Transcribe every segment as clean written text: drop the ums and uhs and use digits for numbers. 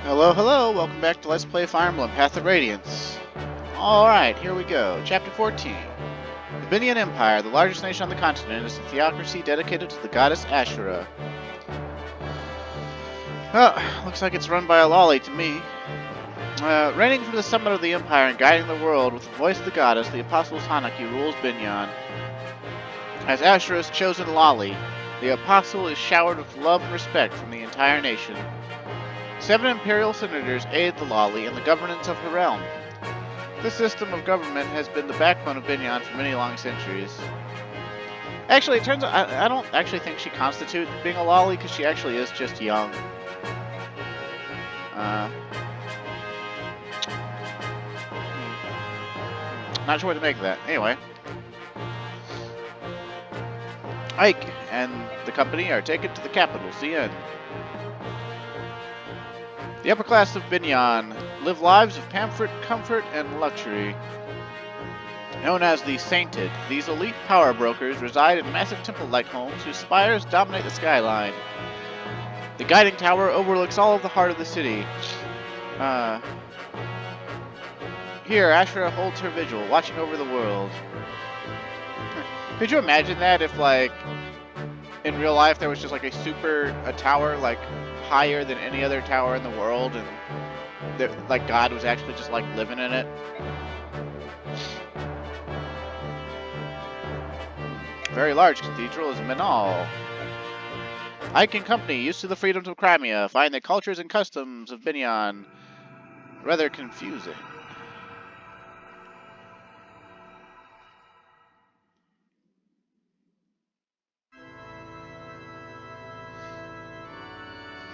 Hello, hello, welcome back to Let's Play Fire Emblem, Path of Radiance. Alright, here we go. Chapter 14. The Binian Empire, the largest nation on the continent, is a theocracy dedicated to the goddess Ashura. Well, looks like it's run by a lolly to me. Reigning from the summit of the empire and guiding the world with the voice of the goddess, the Apostle Hanaki rules Binyan. As Ashura's chosen lolly, the Apostle is showered with love and respect from the entire nation. 7 imperial senators aid the lolly in the governance of her realm. This system of government has been the backbone of Binyan for many long centuries. Actually, it turns out I don't actually think she constitutes being a lolly, because she actually is just young. Not sure what to make of that. Anyway. Ike and the company are taken to the capital, CN. The upper class of Binyan live lives of pamphlet, comfort, and luxury. Known as the Sainted, these elite power brokers reside in massive temple-like homes whose spires dominate the skyline. The guiding tower overlooks all of the heart of the city. Here, Ashura holds her vigil, watching over the world. Could you imagine that if, like, in real life there was just, like, a tower, like, higher than any other tower in the world, and like God was actually just like living in it? Very large cathedral is Manal. Ike and company, used to the freedoms of Crimea, find the cultures and customs of Binyan rather confusing.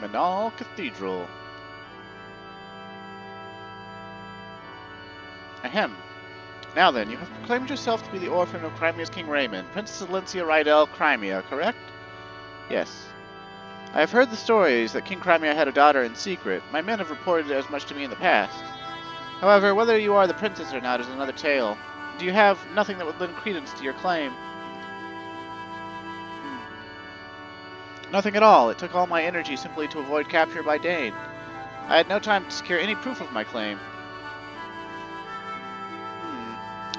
Manal Cathedral. Ahem. Now then, you have proclaimed yourself to be the orphan of Crimea's King Raymond, Princess Alencia Rydell, Crimea, correct? Yes. I have heard the stories that King Crimea had a daughter in secret. My men have reported as much to me in the past. However, whether you are the princess or not is another tale. Do you have nothing that would lend credence to your claim? Nothing at all. It took all my energy simply to avoid capture by Dane. I had no time to secure any proof of my claim.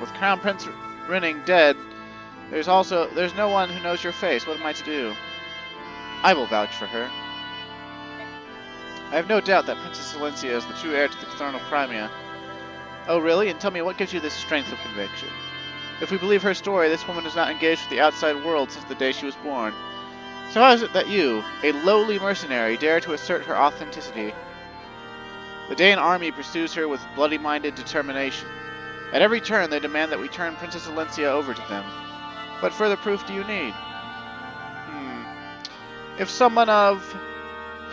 With Crown Prince Renning dead, there's no one who knows your face. What am I to do? I will vouch for her. I have no doubt that Princess Alencia is the true heir to the throne of Crimea. Oh, really? And tell me, what gives you this strength of conviction? If we believe her story, this woman is not engaged with the outside world since the day she was born. So how is it that you, a lowly mercenary, dare to assert her authenticity? The Dane army pursues her with bloody-minded determination. At every turn, they demand that we turn Princess Alencia over to them. What further proof do you need? If someone of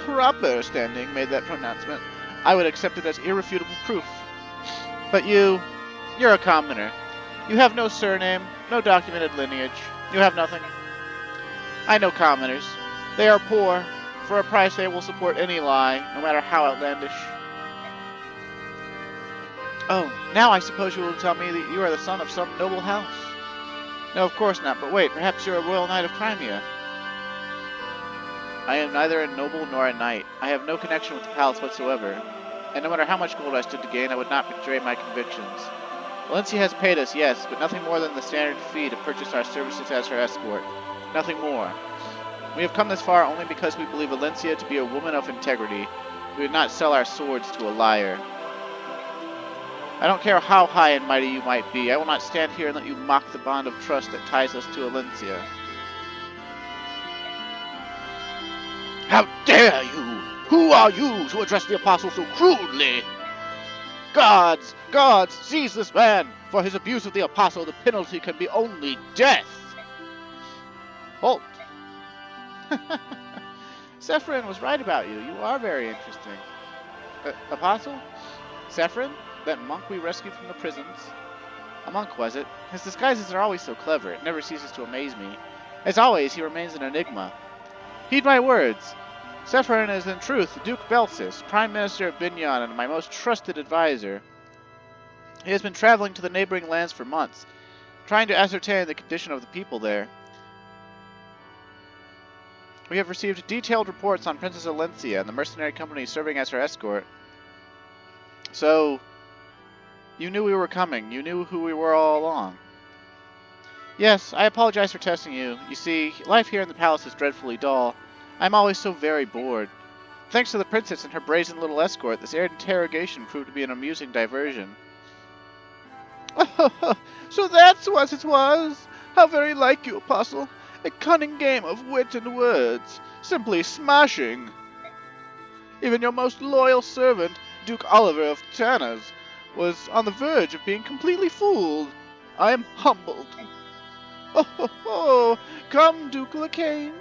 proper standing made that pronouncement, I would accept it as irrefutable proof. But you're a commoner. You have no surname, no documented lineage. You have nothing. I know commoners. They are poor. For a price they will support any lie, no matter how outlandish. Oh, now I suppose you will tell me that you are the son of some noble house. No, of course not, but wait, perhaps you're a royal knight of Crimea. I am neither a noble nor a knight. I have no connection with the palace whatsoever. And no matter how much gold I stood to gain, I would not betray my convictions. Alencia has paid us, yes, but nothing more than the standard fee to purchase our services as her escort. Nothing more. We have come this far only because we believe Alencia to be a woman of integrity. We would not sell our swords to a liar. I don't care how high and mighty you might be. I will not stand here and let you mock the bond of trust that ties us to Alencia. How dare you! Who are you to address the Apostle so crudely? Gods! Gods! Seize this man! For his abuse of the Apostle, the penalty can be only death! Halt! Sephirin was right about you. You are very interesting. Apostle? Sephirin? That monk we rescued from the prisons? A monk, was it? His disguises are always so clever. It never ceases to amaze me. As always, he remains an enigma. Heed my words. Sephirin is in truth Duke Belsis, Prime Minister of Binyan and my most trusted advisor. He has been traveling to the neighboring lands for months, trying to ascertain the condition of the people there. We have received detailed reports on Princess Alencia and the mercenary company serving as her escort. So, you knew we were coming. You knew who we were all along. Yes, I apologize for testing you. You see, life here in the palace is dreadfully dull. I'm always so very bored. Thanks to the princess and her brazen little escort, this interrogation proved to be an amusing diversion. So that's what it was! How very like you, Apostle! A cunning game of wit and words. Simply smashing! Even your most loyal servant, Duke Oliver of Tanners, was on the verge of being completely fooled. I am humbled. Oh, come, Duke Lacane.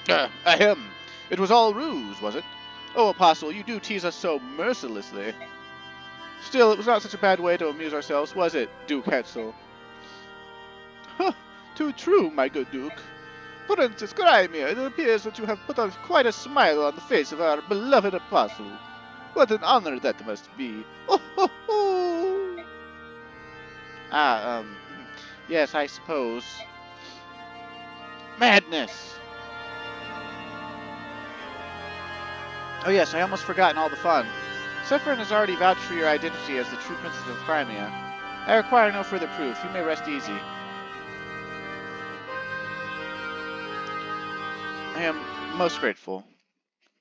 Ahem. It was all ruse, was it? Oh, Apostle, you do tease us so mercilessly. Still, it was not such a bad way to amuse ourselves, was it, Duke Hetzel? Too true, my good Duke. Princess Crimea, it appears that you have put on quite a smile on the face of our beloved Apostle. What an honor that must be. Oh. Yes, I suppose. Madness! Oh yes, I almost forgotten all the fun. Sephron has already vouched for your identity as the true Princess of Crimea. I require no further proof. You may rest easy. I am most grateful.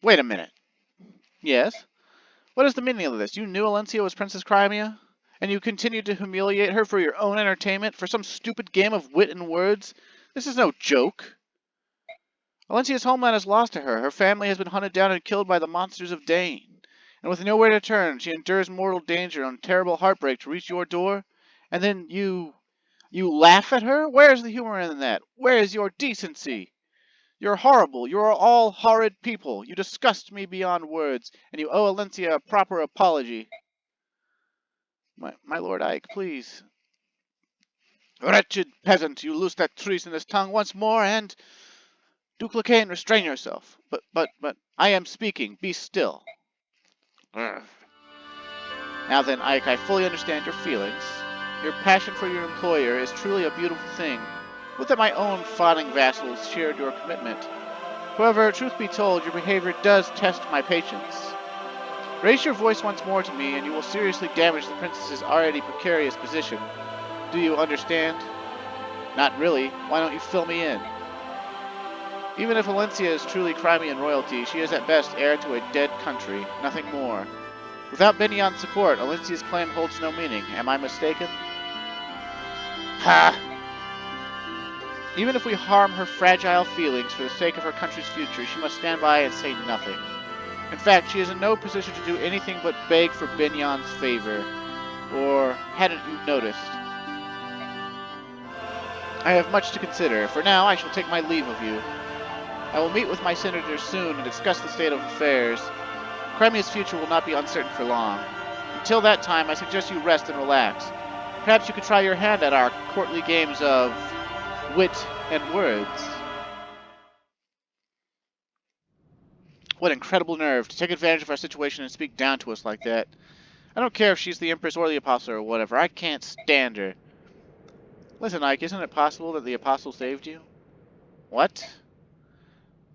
Wait a minute. Yes? What is the meaning of this? You knew Alencia was Princess Crimea? And you continued to humiliate her for your own entertainment, for some stupid game of wit and words? This is no joke. Alencia's homeland is lost to her. Her family has been hunted down and killed by the monsters of Dane. And with nowhere to turn, she endures mortal danger and terrible heartbreak to reach your door. And then you laugh at her? Where is the humor in that? Where is your decency? You're horrible. You are all horrid people. You disgust me beyond words, and you owe Alencia a proper apology. My Lord Ike, please. Wretched peasant, you loose that treasonous tongue once more, and... Duke Lacane, restrain yourself. But, I am speaking. Be still. Urgh. Now then, Ike, I fully understand your feelings. Your passion for your employer is truly a beautiful thing. Would that my own fawning vassals shared your commitment. However, truth be told, your behavior does test my patience. Raise your voice once more to me, and you will seriously damage the princess's already precarious position. Do you understand? Not really. Why don't you fill me in? Even if Alencia is truly Crimean royalty, she is at best heir to a dead country, nothing more. Without Benion's support, Alencia's claim holds no meaning. Am I mistaken? Ha! Even if we harm her fragile feelings for the sake of her country's future, she must stand by and say nothing. In fact, she is in no position to do anything but beg for Benion's favor. Or hadn't you noticed? I have much to consider. For now, I shall take my leave of you. I will meet with my senators soon and discuss the state of affairs. Crimea's future will not be uncertain for long. Until that time, I suggest you rest and relax. Perhaps you could try your hand at our courtly games of wit and words. What incredible nerve to take advantage of our situation and speak down to us like that. I don't care if she's the Empress or the Apostle or whatever. I can't stand her. Listen, Ike, isn't it possible that the Apostle saved you? What?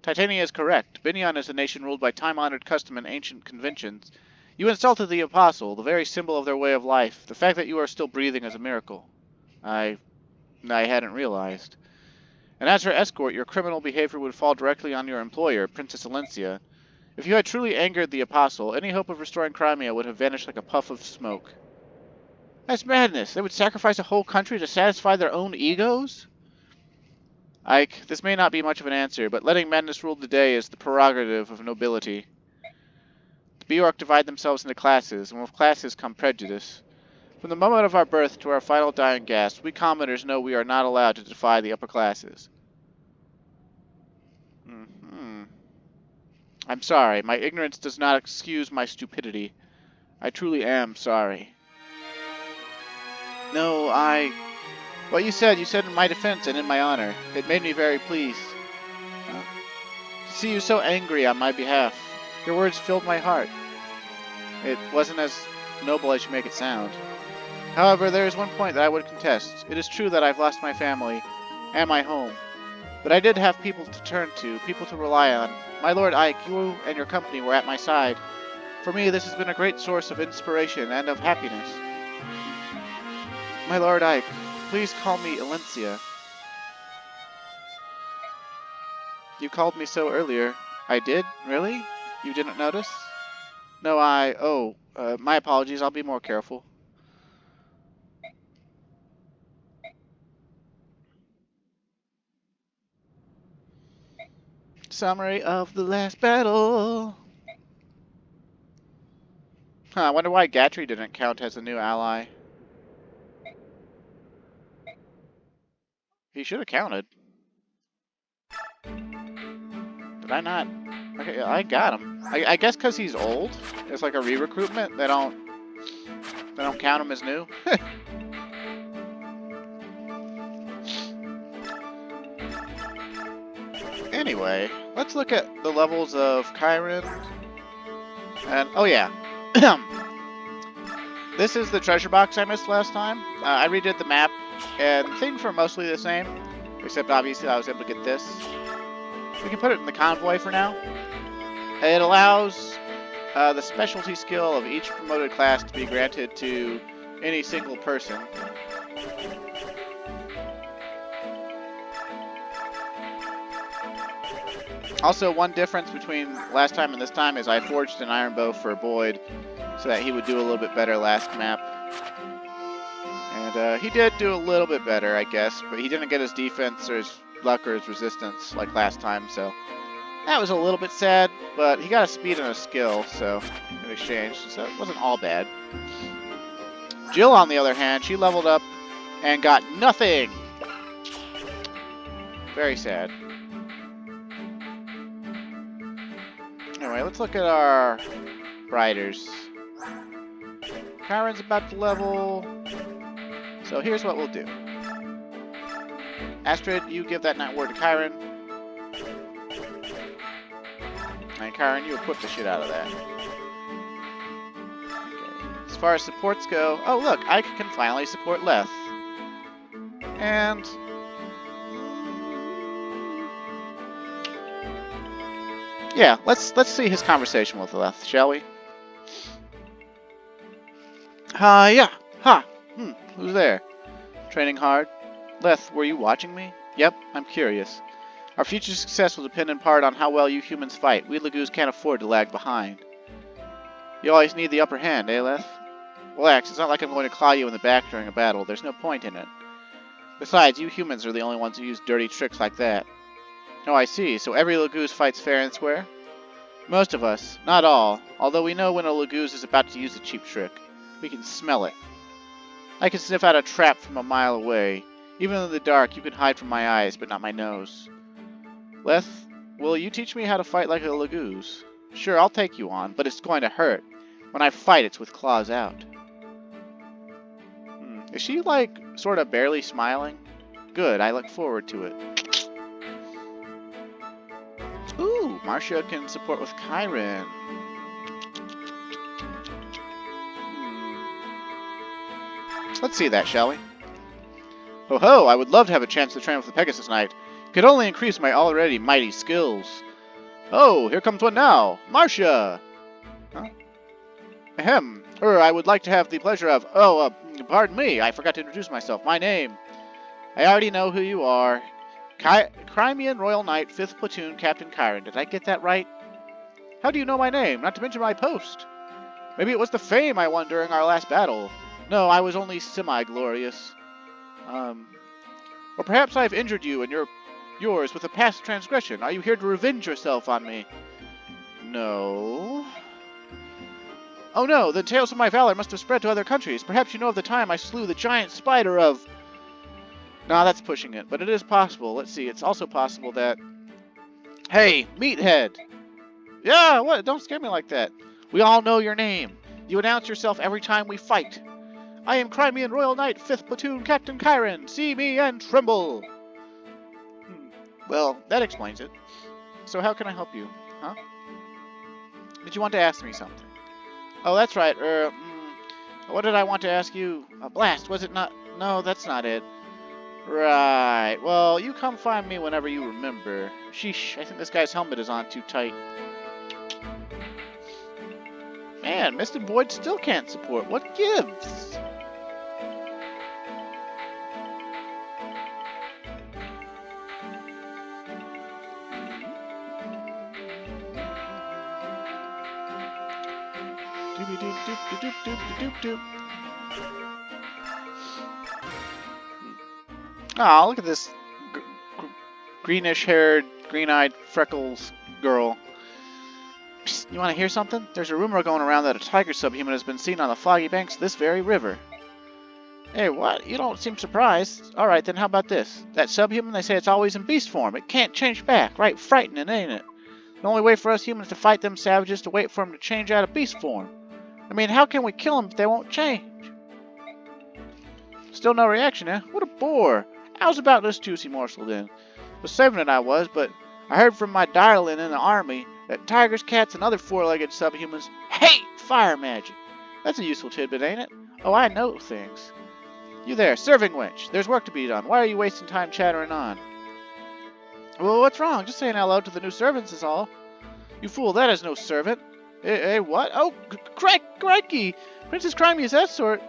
Titania is correct. Binion is a nation ruled by time-honored custom and ancient conventions. You insulted the Apostle, the very symbol of their way of life. The fact that you are still breathing is a miracle. I hadn't realized. And as her escort, your criminal behavior would fall directly on your employer, Princess Alencia. If you had truly angered the Apostle, any hope of restoring Crimea would have vanished like a puff of smoke. That's madness. They would sacrifice a whole country to satisfy their own egos? Ike, this may not be much of an answer, but letting madness rule the day is the prerogative of nobility. The Bjork divide themselves into classes, and with classes come prejudice. From the moment of our birth to our final dying gasp, we commoners know we are not allowed to defy the upper classes. I'm sorry. My ignorance does not excuse my stupidity. I truly am sorry. No, What you said in my defense and in my honor. It made me very pleased. To see you so angry on my behalf. Your words filled my heart. It wasn't as noble as you make it sound. However, there is one point that I would contest. It is true that I've lost my family and my home. But I did have people to turn to, people to rely on. My Lord Ike, you and your company were at my side. For me, this has been a great source of inspiration and of happiness. My Lord Ike, please call me Elencia. You called me so earlier. I did? Really? You didn't notice? No, my apologies. I'll be more careful. Summary of the last battle. I wonder why Gatry didn't count as a new ally. He should have counted. Did I not? Okay, I got him. I guess because he's old. It's like a re-recruitment. They don't count him as new. Anyway, let's look at the levels of Kyron. And oh yeah, this is the treasure box I missed last time. I redid the map, and things were mostly the same, except obviously I was able to get this. We can put it in the convoy for now. It allows the specialty skill of each promoted class to be granted to any single person. Also, one difference between last time and this time is I forged an iron bow for Boyd so that he would do a little bit better last map. And he did do a little bit better, I guess, but he didn't get his defense or his luck or his resistance like last time, so that was a little bit sad, but he got a speed and a skill, so in exchange, so it wasn't all bad. Jill, on the other hand, she leveled up and got nothing. Very sad. Anyway, let's look at our riders. Kyron's about to level, so here's what we'll do. Astrid, you give that night word to Kyron. And Kyron, you equip the shit out of that. Okay. As far as supports go, oh look, I can finally support Leth. And yeah, let's see his conversation with Leth, shall we? Yeah. Ha. Who's there? Training hard? Leth, were you watching me? Yep, I'm curious. Our future success will depend in part on how well you humans fight. We Lagoos can't afford to lag behind. You always need the upper hand, eh, Leth? Relax, it's not like I'm going to claw you in the back during a battle. There's no point in it. Besides, you humans are the only ones who use dirty tricks like that. Oh, I see. So every Lagoos fights fair and square? Most of us. Not all. Although we know when a Lagoos is about to use a cheap trick. We can smell it. I can sniff out a trap from a mile away. Even in the dark, you can hide from my eyes, but not my nose. Leth, will you teach me how to fight like a Lagoos? Sure, I'll take you on, but it's going to hurt. When I fight, it's with claws out. Is she, like, sort of barely smiling? Good, I look forward to it. Ooh, Marcia can support with Kyron. Let's see that, shall we? Ho ho, I would love to have a chance to train with the Pegasus Knight. It could only increase my already mighty skills. Oh, here comes one now. Marcia! Huh? Ahem. I would like to have the pleasure of... pardon me, I forgot to introduce myself. My name. I already know who you are. Crimean Royal Knight, 5th Platoon, Captain Kyron. Did I get that right? How do you know my name? Not to mention my post. Maybe it was the fame I won during our last battle. No, I was only semi-glorious. Or perhaps I have injured you and yours with a past transgression. Are you here to revenge yourself on me? No. Oh no, the tales of my valor must have spread to other countries. Perhaps you know of the time I slew the giant spider of... Nah, that's pushing it, but it is possible. Let's see, it's also possible that... Hey, Meathead! Yeah, what? Don't scare me like that. We all know your name. You announce yourself every time we fight. I am Crimean Royal Knight, 5th Platoon, Captain Kyron. See me and tremble. Well, that explains it. So how can I help you? Huh? Did you want to ask me something? Oh, that's right. What did I want to ask you? A blast, was it not? No, that's not it. Right. Well, you come find me whenever you remember. Sheesh, I think this guy's helmet is on too tight. Man, Mr. Boyd still can't support. What gives? Doopy doop doop doop doop doop doop. Oh, look at this greenish-haired, green-eyed, freckles girl. Psst, you want to hear something? There's a rumor going around that a tiger subhuman has been seen on the foggy banks of this very river. Hey, what? You don't seem surprised. Alright, then how about this? That subhuman, they say it's always in beast form. It can't change back. Right, frightening, ain't it? The only way for us humans to fight them savages is to wait for them to change out of beast form. I mean, how can we kill them if they won't change? Still no reaction, eh? What a bore. How's about this juicy morsel, then? Was saving it I was, but I heard from my darling in the army that tigers, cats, and other four-legged subhumans hate fire magic. That's a useful tidbit, ain't it? Oh, I know things. You there, serving wench. There's work to be done. Why are you wasting time chattering on? Well, what's wrong? Just saying hello to the new servants is all. You fool, that is no servant. Hey, what? Oh, crikey! Princess Crimey is that sort.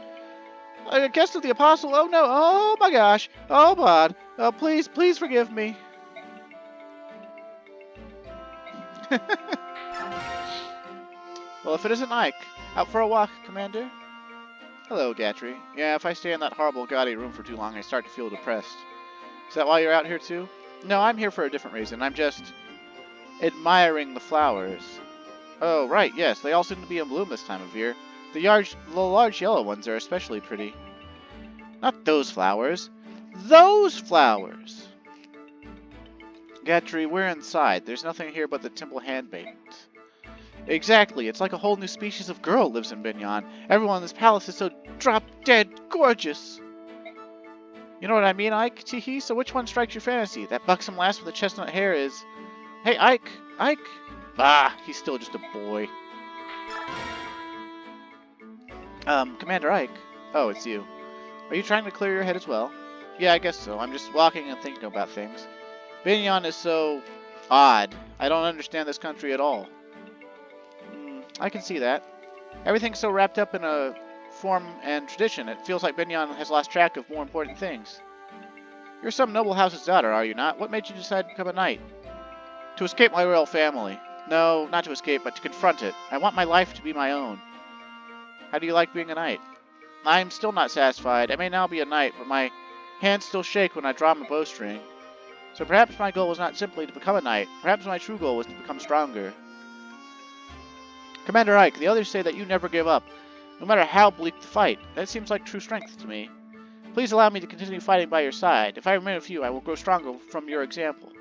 A guest of the apostle. Oh, no. Oh, my gosh. Oh, God. Please forgive me. Well, if it isn't Ike. Out for a walk, Commander? Hello, Gatry. Yeah, if I stay in that horrible, gaudy room for too long, I start to feel depressed. Is that why you're out here, too? No, I'm here for a different reason. I'm just admiring the flowers. Oh, right, yes. They all seem to be in bloom this time of year. The large yellow ones are especially pretty. Not those flowers. Those flowers! Gatry, we're inside. There's nothing here but the temple handmaidens. Exactly. It's like a whole new species of girl lives in Binyan. Everyone in this palace is so drop-dead gorgeous. You know what I mean, Ike? Teehee, so which one strikes your fancy? That buxom lass with the chestnut hair is... Hey, Ike! Ike! Bah, he's still just a boy. Commander Ike. Oh, it's you. Are you trying to clear your head as well? Yeah, I guess so. I'm just walking and thinking about things. Binyan is so... odd. I don't understand this country at all. I can see that. Everything's so wrapped up in a form and tradition. It feels like Binyan has lost track of more important things. You're some noble house's daughter, are you not? What made you decide to become a knight? To escape my royal family. No, not to escape, but to confront it. I want my life to be my own. How do you like being a knight? I'm still not satisfied. I may now be a knight, but my hands still shake when I draw my bowstring. So perhaps my goal was not simply to become a knight. Perhaps my true goal was to become stronger. Commander Ike, the others say that you never give up, no matter how bleak the fight. That seems like true strength to me. Please allow me to continue fighting by your side. If I remain with you, I will grow stronger from your example.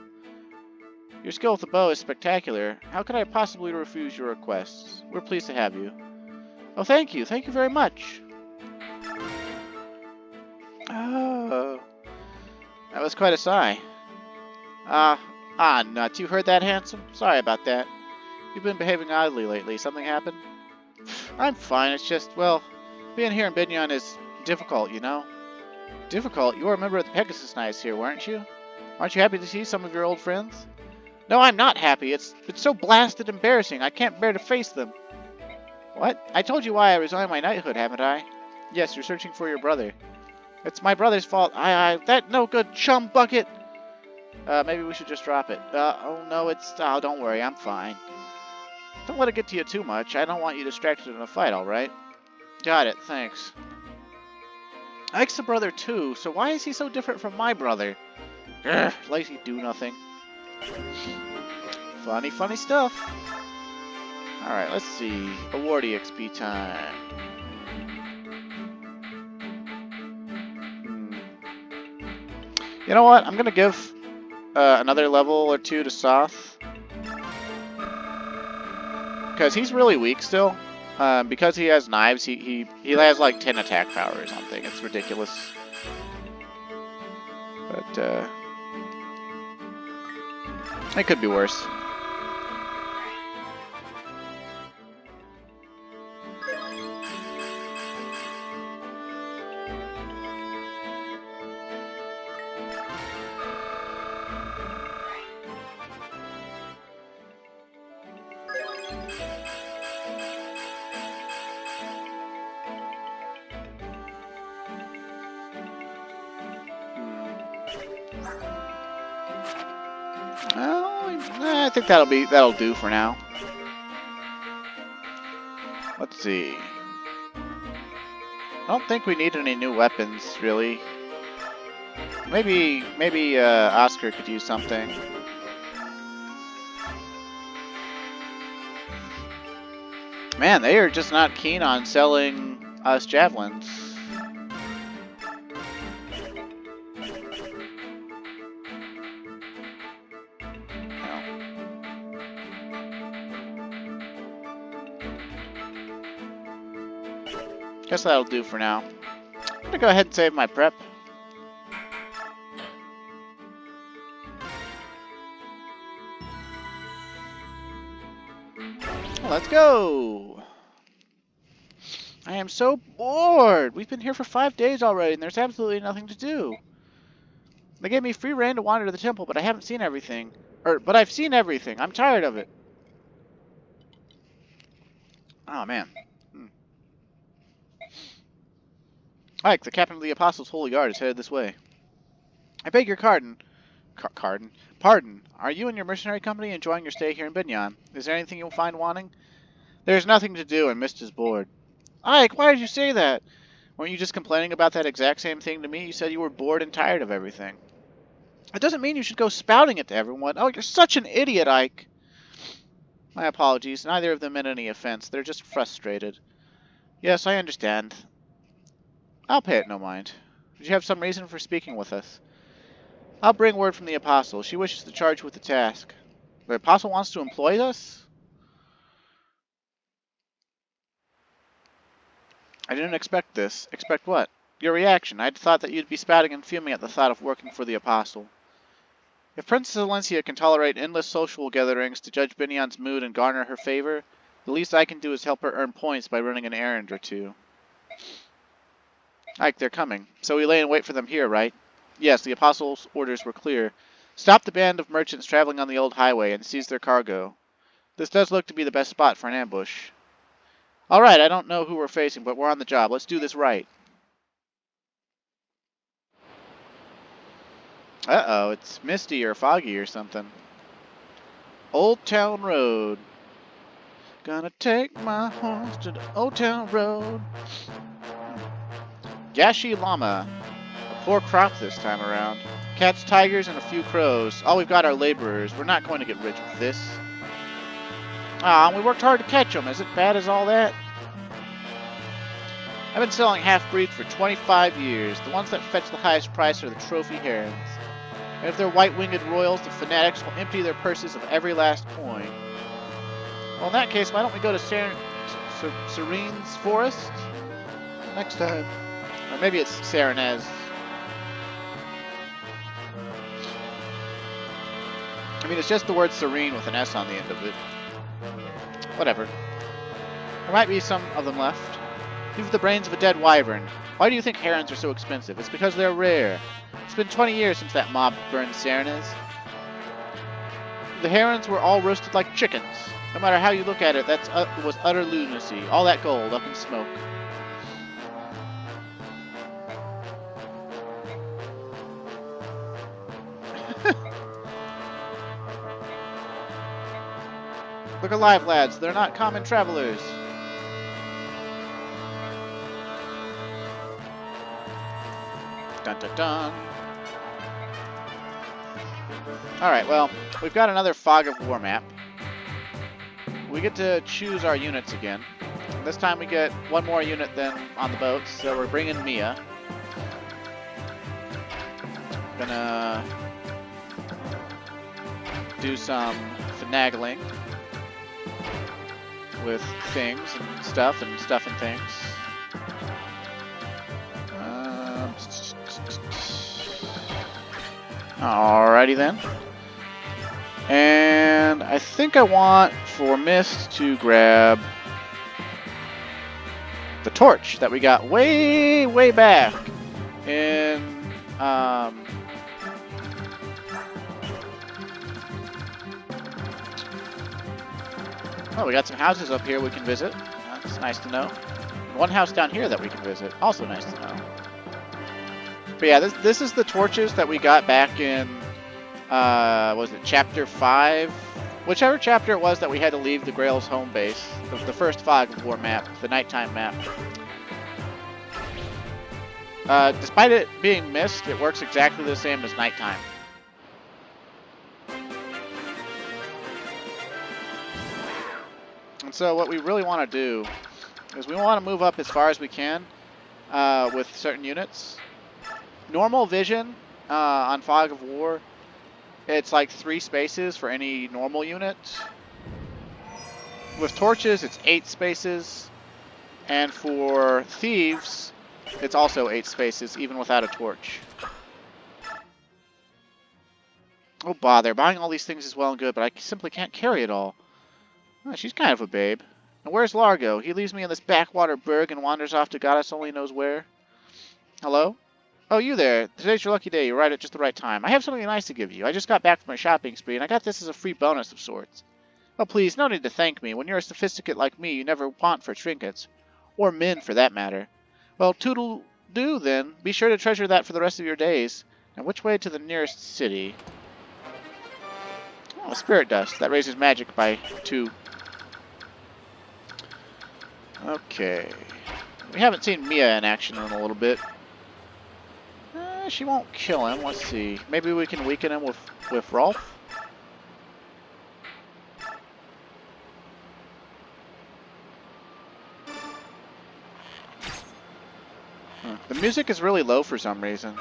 Your skill with the bow is spectacular. How could I possibly refuse your requests? We're pleased to have you. Oh, thank you. Thank you very much. Oh, that was quite a sigh. Nuts. You heard that, handsome? Sorry about that. You've been behaving oddly lately. Something happened? I'm fine. It's just, well, being here in Binyan is difficult, you know? Difficult? You were a member of the Pegasus Knights here, weren't you? Aren't you happy to see some of your old friends? No, I'm not happy. It's so blasted embarrassing. I can't bear to face them. What? I told you why I resigned my knighthood, haven't I? Yes, you're searching for your brother. It's my brother's fault. That no good chum bucket. Maybe we should just drop it. Oh no, don't worry, I'm fine. Don't let it get to you too much. I don't want you distracted in a fight, alright? Got it, thanks. Ike's a brother too, so why is he so different from my brother? Grr, lazy do-nothing. Funny, funny stuff. Alright, let's see. Award EXP time. You know what? I'm gonna give another level or two to Soth. Because he's really weak still. Because he has knives, he has like 10 attack power or something. It's ridiculous. But, it could be worse. Well, I think that'll do for now. Let's see. I don't think we need any new weapons, really. Maybe Oscar could use something. Man, they are just not keen on selling us javelins. Guess that'll do for now. I'm gonna go ahead and save my prep. Let's go! I am so bored! We've been here for 5 days already and there's absolutely nothing to do. They gave me free rein to wander to the temple, but I haven't seen everything. But I've seen everything. I'm tired of it. Oh, man. Ike, the captain of the Apostles' Holy Guard is headed this way. I beg your pardon. Pardon. Are you and your mercenary company enjoying your stay here in Binyan? Is there anything you'll find wanting? There's nothing to do and Mist is bored. Ike, why did you say that? Weren't you just complaining about that exact same thing to me? You said you were bored and tired of everything. It doesn't mean you should go spouting it to everyone. Oh, you're such an idiot, Ike. My apologies. Neither of them meant any offense. They're just frustrated. Yes, I understand. I'll pay it no mind. Did you have some reason for speaking with us? I'll bring word from the Apostle. She wishes to charge with the task. The Apostle wants to employ us? I didn't expect this. Expect what? Your reaction. I'd thought that you'd be spouting and fuming at the thought of working for the Apostle. If Princess Valencia can tolerate endless social gatherings to judge Binyan's mood and garner her favor, the least I can do is help her earn points by running an errand or two. Ike, they're coming. So we lay in wait for them here, right? Yes, the Apostle's orders were clear. Stop the band of merchants traveling on the old highway and seize their cargo. This does look to be the best spot for an ambush. Alright, I don't know who we're facing, but we're on the job. Let's do this right. Uh-oh, it's misty or foggy or something. Old Town Road. Gonna take my horse to the Old Town Road. Gashi Llama. A poor crop this time around. Cats, tigers, and a few crows. All we've got are laborers. We're not going to get rich with this. Ah, and we worked hard to catch them. Is it bad as all that? I've been selling half-breeds for 25 years. The ones that fetch the highest price are the trophy herons. And if they're white-winged royals, the fanatics will empty their purses of every last coin. Well, in that case, why don't we go to Serene's Forest? Next time. Or maybe it's Serenez. I mean, it's just the word serene with an S on the end of it. Whatever. There might be some of them left. These are the brains of a dead wyvern. Why do you think herons are so expensive? It's because they're rare. It's been 20 years since that mob burned Serenez. The herons were all roasted like chickens. No matter how you look at it, that was utter lunacy. All that gold up in smoke. Look alive, lads. They're not common travelers. Dun dun dun. Alright, well, we've got another Fog of War map. We get to choose our units again. This time we get one more unit than on the boats, so we're bringing Mia. Gonna do some finagling with things and stuff and things. Alrighty then. And I think I want for Mist to grab the torch that we got way back in Oh, we got some houses up here we can visit. That's nice to know. One house down here that we can visit. Also nice to know. But yeah, this is the torches that we got back in, was it Chapter 5? Whichever chapter it was that we had to leave the Grail's home base. The first Fog of War map, the nighttime map. Despite it being mist, it works exactly the same as nighttime. And so what we really want to do is we want to move up as far as we can with certain units. Normal vision on Fog of War, it's like 3 spaces for any normal unit. With torches, it's 8 spaces. And for thieves, it's also 8 spaces, even without a torch. Oh, bother. Buying all these things is well and good, but I simply can't carry it all. Oh, she's kind of a babe. And where's Largo? He leaves me in this backwater burg and wanders off to goddess only knows where. Hello? Oh, you there. Today's your lucky day. You're right at just the right time. I have something nice to give you. I just got back from my shopping spree, and I got this as a free bonus of sorts. Oh, please, no need to thank me. When you're a sophisticate like me, you never want for trinkets. Or men, for that matter. Well, toodle-doo, then. Be sure to treasure that for the rest of your days. Now, which way to the nearest city? Oh, spirit dust. That raises magic by 2. Okay. We haven't seen Mia in action in a little bit. She won't kill him. Let's see. Maybe we can weaken him with Rolf? The music is really low for some reason.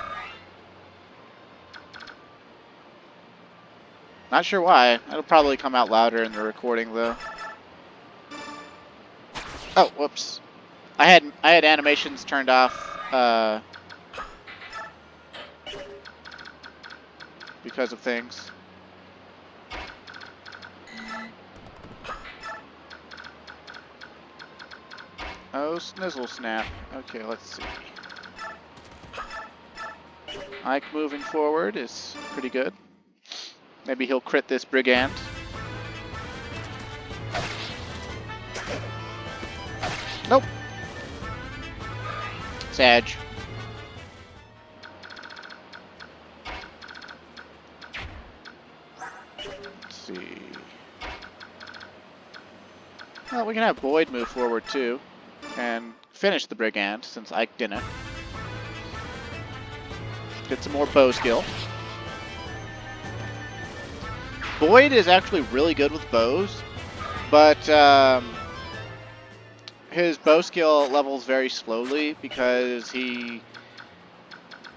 Not sure why. It'll probably come out louder in the recording, though. Oh, whoops. I had animations turned off because of things. Oh, snizzle snap. Okay, let's see. Ike moving forward is pretty good. Maybe he'll crit this brigand. Nope. Sag. Let's see. Well, we can have Boyd move forward too. And finish the brigand, since Ike didn't. Get some more bow skill. Boyd is actually really good with bows, but his bow skill levels very slowly because he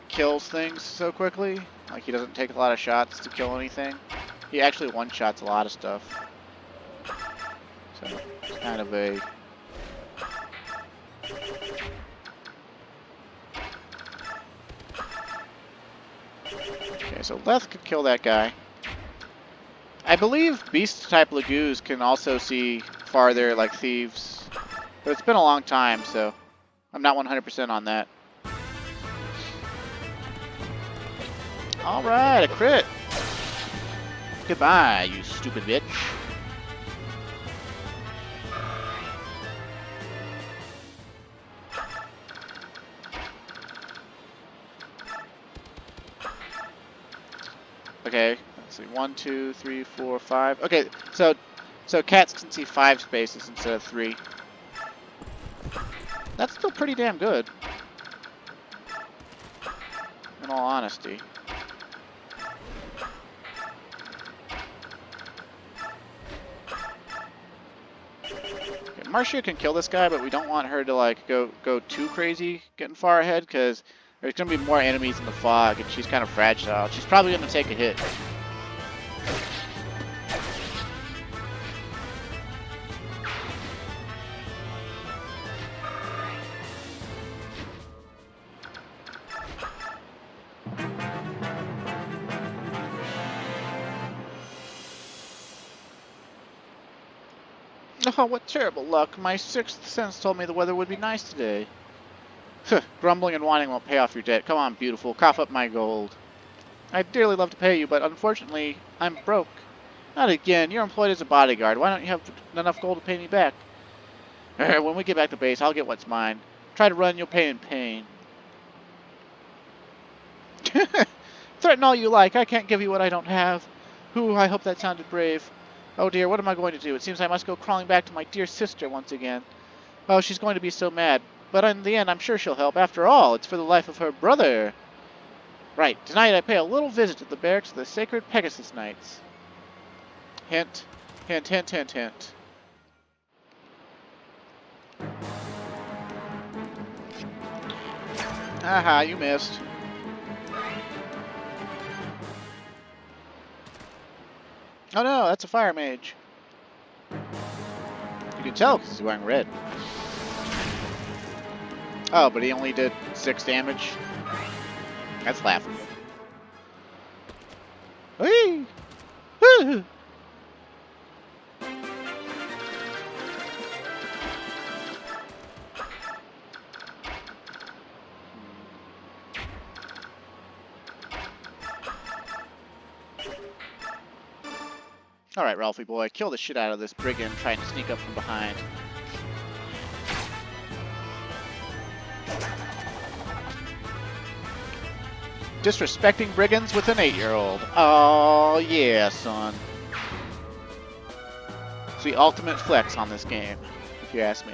kills things so quickly. Like, he doesn't take a lot of shots to kill anything. He actually one-shots a lot of stuff. So, it's kind of a... Okay, so Leth could kill that guy. I believe Beast-type Lagoos can also see farther, like thieves. But it's been a long time, so I'm not 100% on that. Alright, a crit! Goodbye, you stupid bitch. Okay, let's see. 1, 2, 3, 4, 5. Okay, so cats can see 5 spaces instead of 3. That's still pretty damn good, in all honesty. Okay, Marcia can kill this guy, but we don't want her to like go too crazy, getting far ahead, because there's gonna be more enemies in the fog, and she's kind of fragile. She's probably gonna take a hit. Oh, what terrible luck. My 6th sense told me the weather would be nice today. Grumbling and whining won't pay off your debt. Come on, beautiful. Cough up my gold. I'd dearly love to pay you, but unfortunately, I'm broke. Not again. You're employed as a bodyguard. Why don't you have enough gold to pay me back? When we get back to base, I'll get what's mine. Try to run, you'll pay in pain. Threaten all you like. I can't give you what I don't have. Ooh, I hope that sounded brave. Oh dear, what am I going to do? It seems I must go crawling back to my dear sister once again. Oh, she's going to be so mad. But in the end, I'm sure she'll help. After all, it's for the life of her brother. Right, tonight I pay a little visit to the barracks of the Sacred Pegasus Knights. Hint, hint, hint, hint, hint. Aha, you missed. Oh no, that's a fire mage. You can tell because he's wearing red. Oh, but he only did 6 damage? That's laughable. Whee! Woo! Alright, Ralphie boy, kill the shit out of this brigand trying to sneak up from behind. Disrespecting brigands with an 8-year-old. Oh, yeah, son. It's the ultimate flex on this game, if you ask me.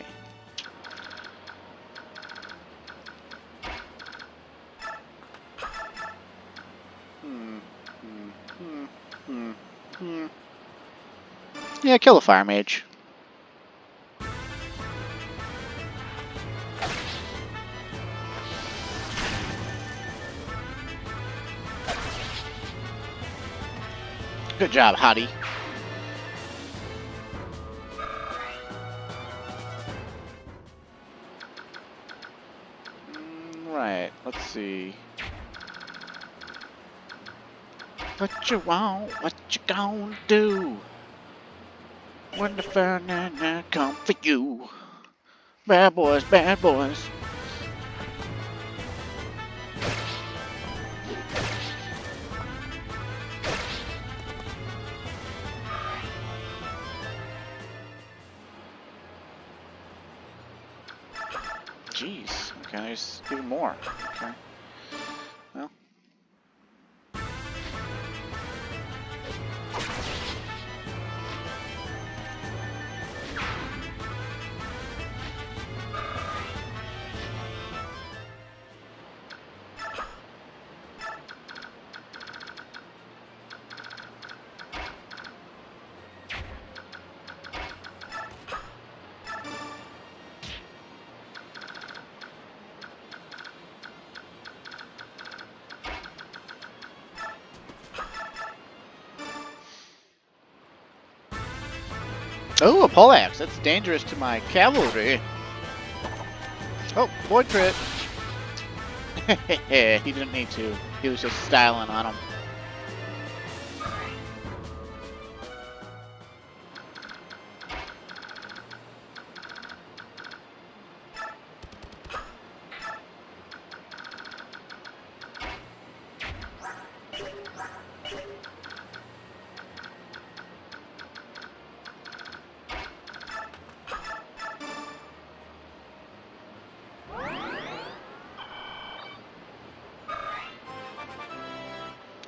Yeah, kill the fire mage. Good job, hottie. Right, let's see. What you want? What you gonna do? When the Fernanda come for you. Bad boys, bad boys. Jeez. Okay, there's even more. Okay. Well. Oh, a poleaxe. That's dangerous to my cavalry. Oh, void crit. He didn't need to. He was just styling on him.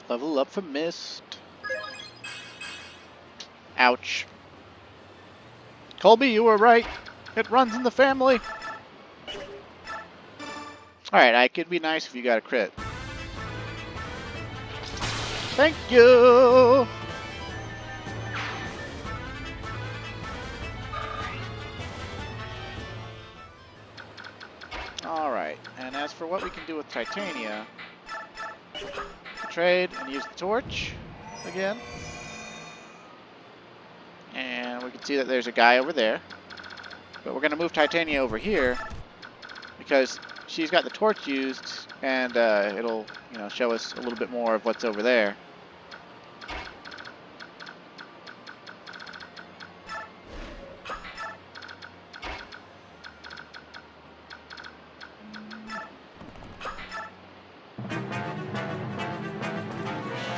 Level up for Mist. Ouch. Colby, you were right. It runs in the family. Alright, I could be nice if you got a crit. Thank you! Alright, and as for what we can do with Titania, trade and use the torch again. And we can see that there's a guy over there. But we're going to move Titania over here because she's got the torch used, and it'll, you know, show us a little bit more of what's over there.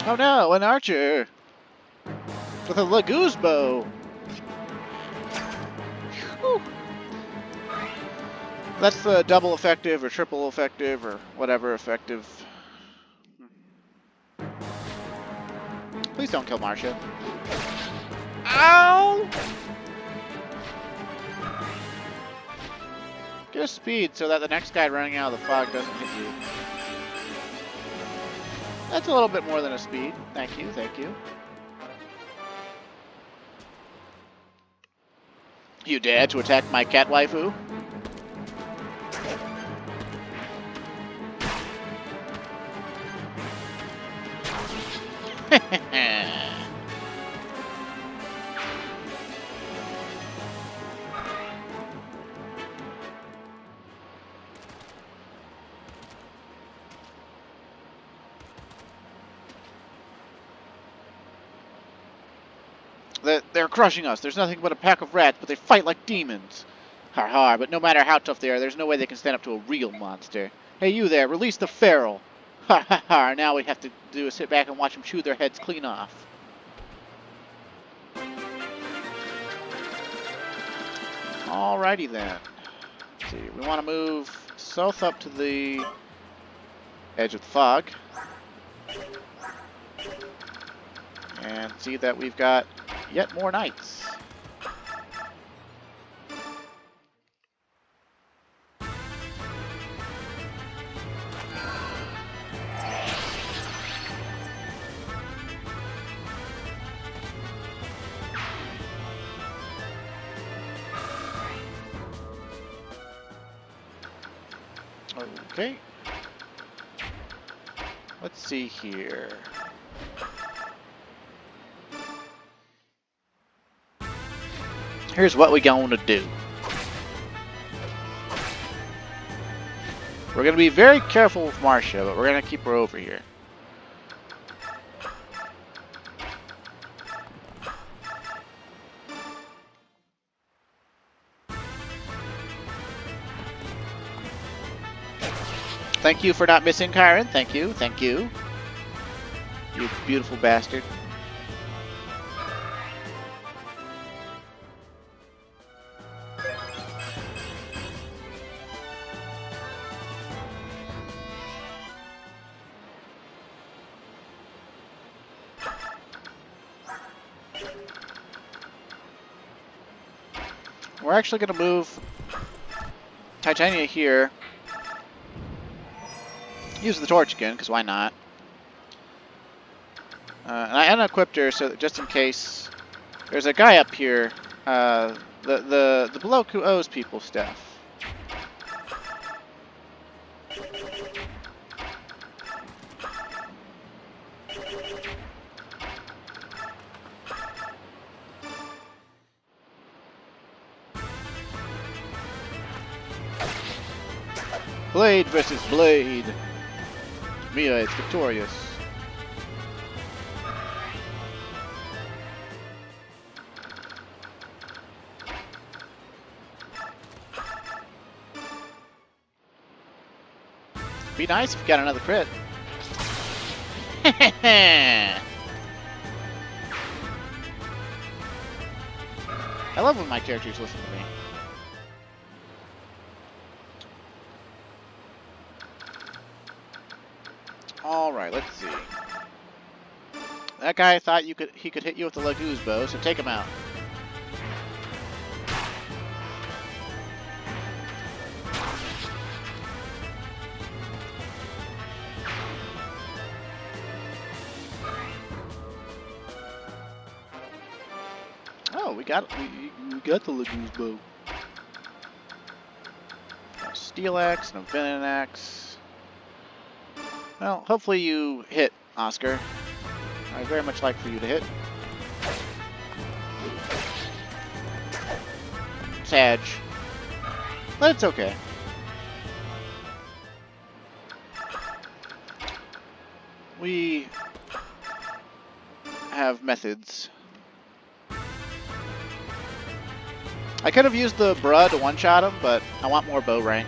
Oh no, an archer! with a Lagoose bow. Whew. That's the double effective or triple effective or whatever effective. Please don't kill Marcia. Ow! Get a speed so that the next guy running out of the fog doesn't hit you. That's a little bit more than a speed. Thank you, thank you. You dare to attack my cat waifu? They're crushing us. There's nothing but a pack of rats, but they fight like demons. Har har, but no matter how tough they are, there's no way they can stand up to a real monster. Hey, you there, release the feral. Ha ha ha, now we have to do is sit back and watch them chew their heads clean off. Alrighty then. Let's see, we want to move south up to the edge of the fog. And see that we've got yet more knights. Okay. Let's see here. Here's what we're going to do. We're going to be very careful with Marcia, but we're going to keep her over here. Thank you for not missing, Kyron. Thank you. Thank you. You beautiful bastard. We're actually going to move Titania here. Use the torch again, because why not? And I unequipped her so that just in case there's a guy up here, the bloke who owes people stuff. Blade versus blade. Mia is victorious. Be nice if you got another crit. I love when my characters listen to me. Alright, let's see. That guy thought he could hit you with the Lagoose bow, so take him out. Oh, we got the Lagoose bow. Got a steel axe and a venom axe. Well, hopefully you hit, Oscar. I'd very much like for you to hit. Sag. But it's okay. We have methods. I could have used the bruh to one-shot him, but I want more bow rank.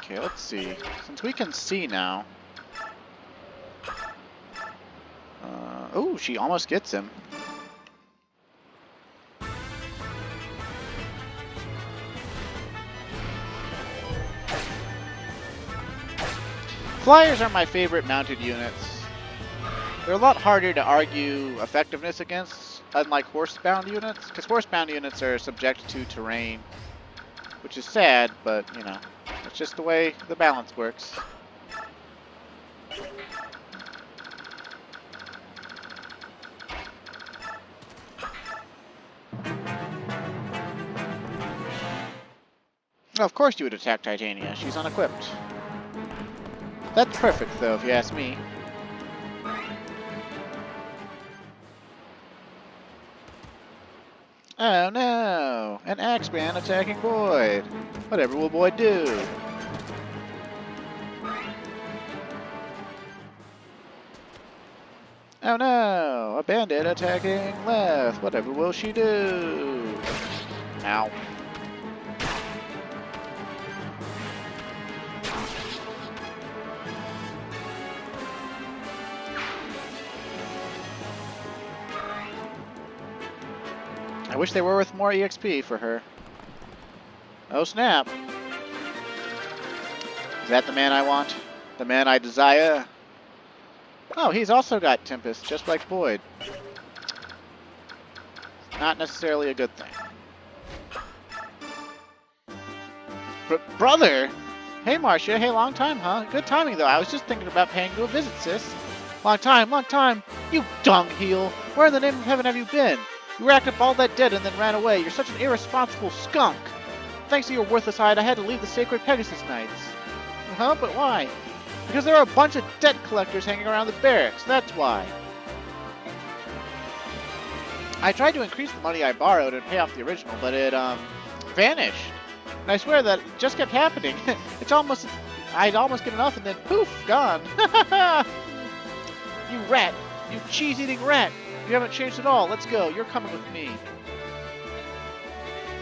Okay, let's see. Since we can see now. Oh, she almost gets him. Flyers are my favorite mounted units. They're a lot harder to argue effectiveness against, unlike horse-bound units, because horse-bound units are subject to terrain, which is sad, but, you know, it's just the way the balance works. Of course you would attack Titania. She's unequipped. That's perfect, though, if you ask me. Oh no! An Axeman attacking Boyd! Whatever will Boyd do? Oh no! A bandit attacking Leth! Whatever will she do? Ow. I wish they were worth more EXP for her. Oh snap. Is that the man I want? The man I desire? Oh, he's also got Tempest, just like Boyd. Not necessarily a good thing. Brother! Hey Marcia, hey, long time, huh? Good timing though, I was just thinking about paying you a visit, sis. Long time, you dung heel! Where in the name of heaven have you been? You racked up all that debt and then ran away. You're such an irresponsible skunk. Thanks to your worthless hide, I had to leave the sacred Pegasus Knights. Huh? But why? Because there are a bunch of debt collectors hanging around the barracks. That's why. I tried to increase the money I borrowed and pay off the original, but it, vanished. And I swear that just kept happening. I'd almost get enough and then poof, gone. You rat. You cheese-eating rat. You haven't changed at all. Let's go. You're coming with me.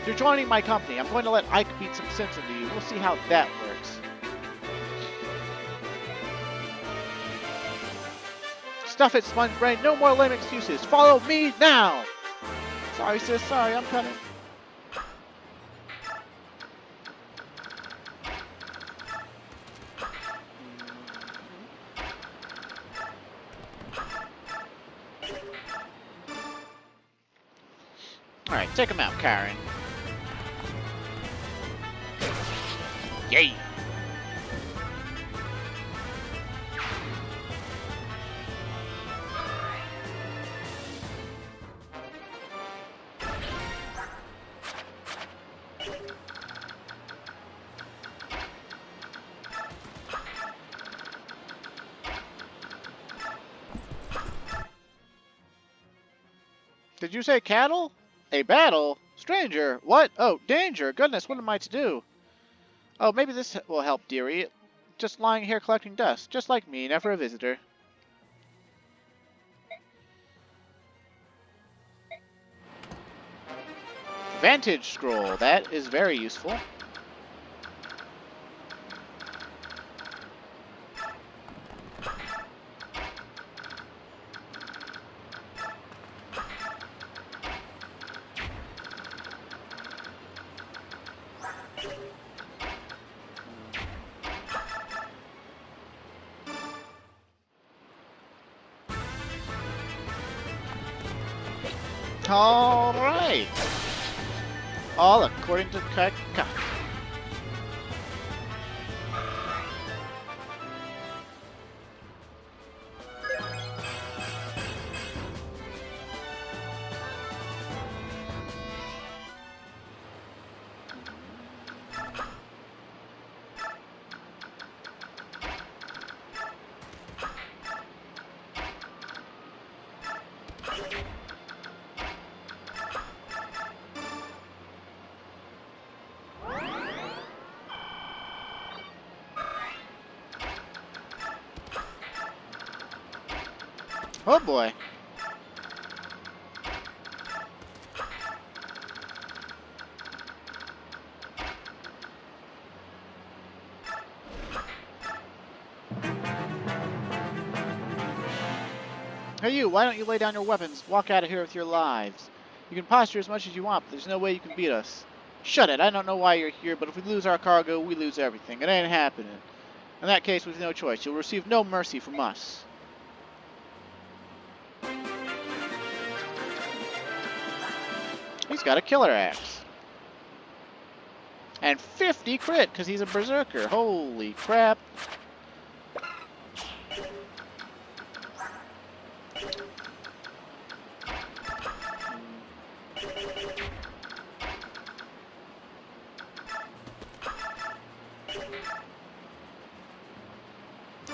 You're joining my company. I'm going to let Ike beat some sense into you. We'll see how that works. Stuff it, sponge brain. No more lame excuses. Follow me now. Sorry, sis. Sorry, I'm coming. Alright, take him out, Karen. Yay! Did you say cattle? A battle? Stranger, what? Oh, danger! Goodness, what am I to do? Oh, maybe this will help, dearie. Just lying here collecting dust, just like me, never a visitor. Vantage scroll, that is very useful. All right. All according to Kaka. Oh boy. Hey you, why don't you lay down your weapons, walk out of here with your lives? You can posture as much as you want, but there's no way you can beat us. Shut it, I don't know why you're here, but if we lose our cargo, we lose everything. It ain't happening. In that case, we've no choice. You'll receive no mercy from us. He's got a killer axe. And 50 crit, because he's a berserker. Holy crap.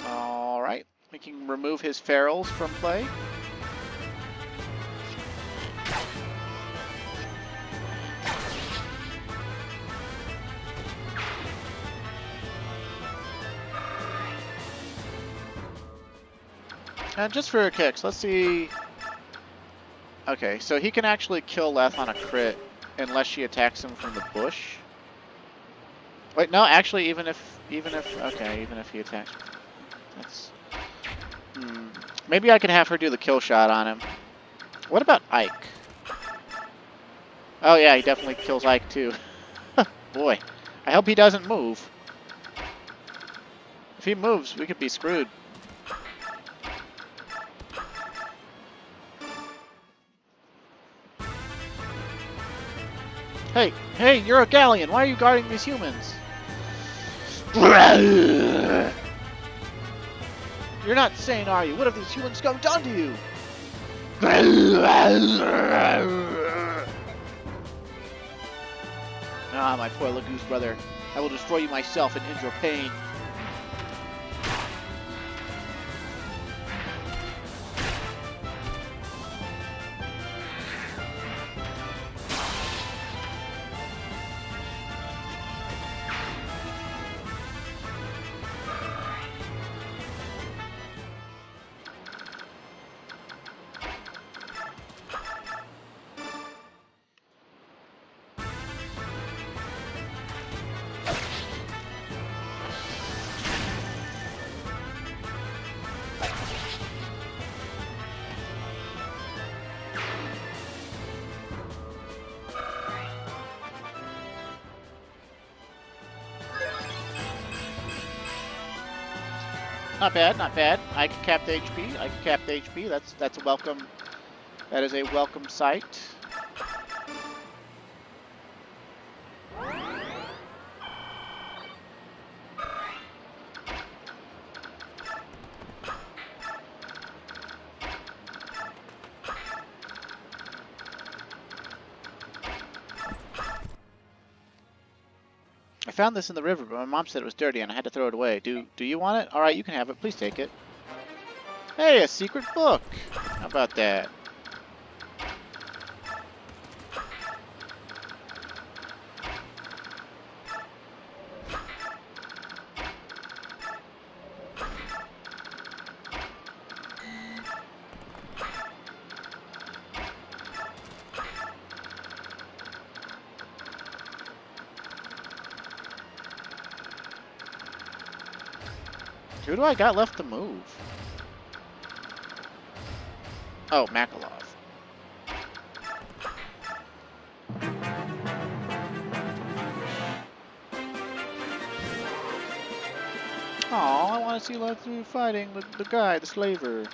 Alright, we can remove his ferals from play. And just for kicks, let's see. Okay, so he can actually kill Leth on a crit unless she attacks him from the bush. Wait, no, actually, even if he attacks, that's. Maybe I could have her do the kill shot on him. What about Ike? Oh yeah, he definitely kills Ike too. Boy, I hope he doesn't move. If he moves, we could be screwed. Hey, you're a galleon. Why are you guarding these humans? You're not sane, are you? What have these humans done to you? Ah, my poor Lagoose brother. I will destroy you myself and end your pain. Not bad, not bad. I can cap the HP. I can cap the HP. That's a welcome. That is a welcome sight. I found this in the river, but my mom said it was dirty and I had to throw it away. Do you want it? Alright, you can have it. Please take it. Hey, a secret book! How about that? Who do I got left to move? Oh, Makalov. Aw, I want to see Lethu fighting the guy, the slaver.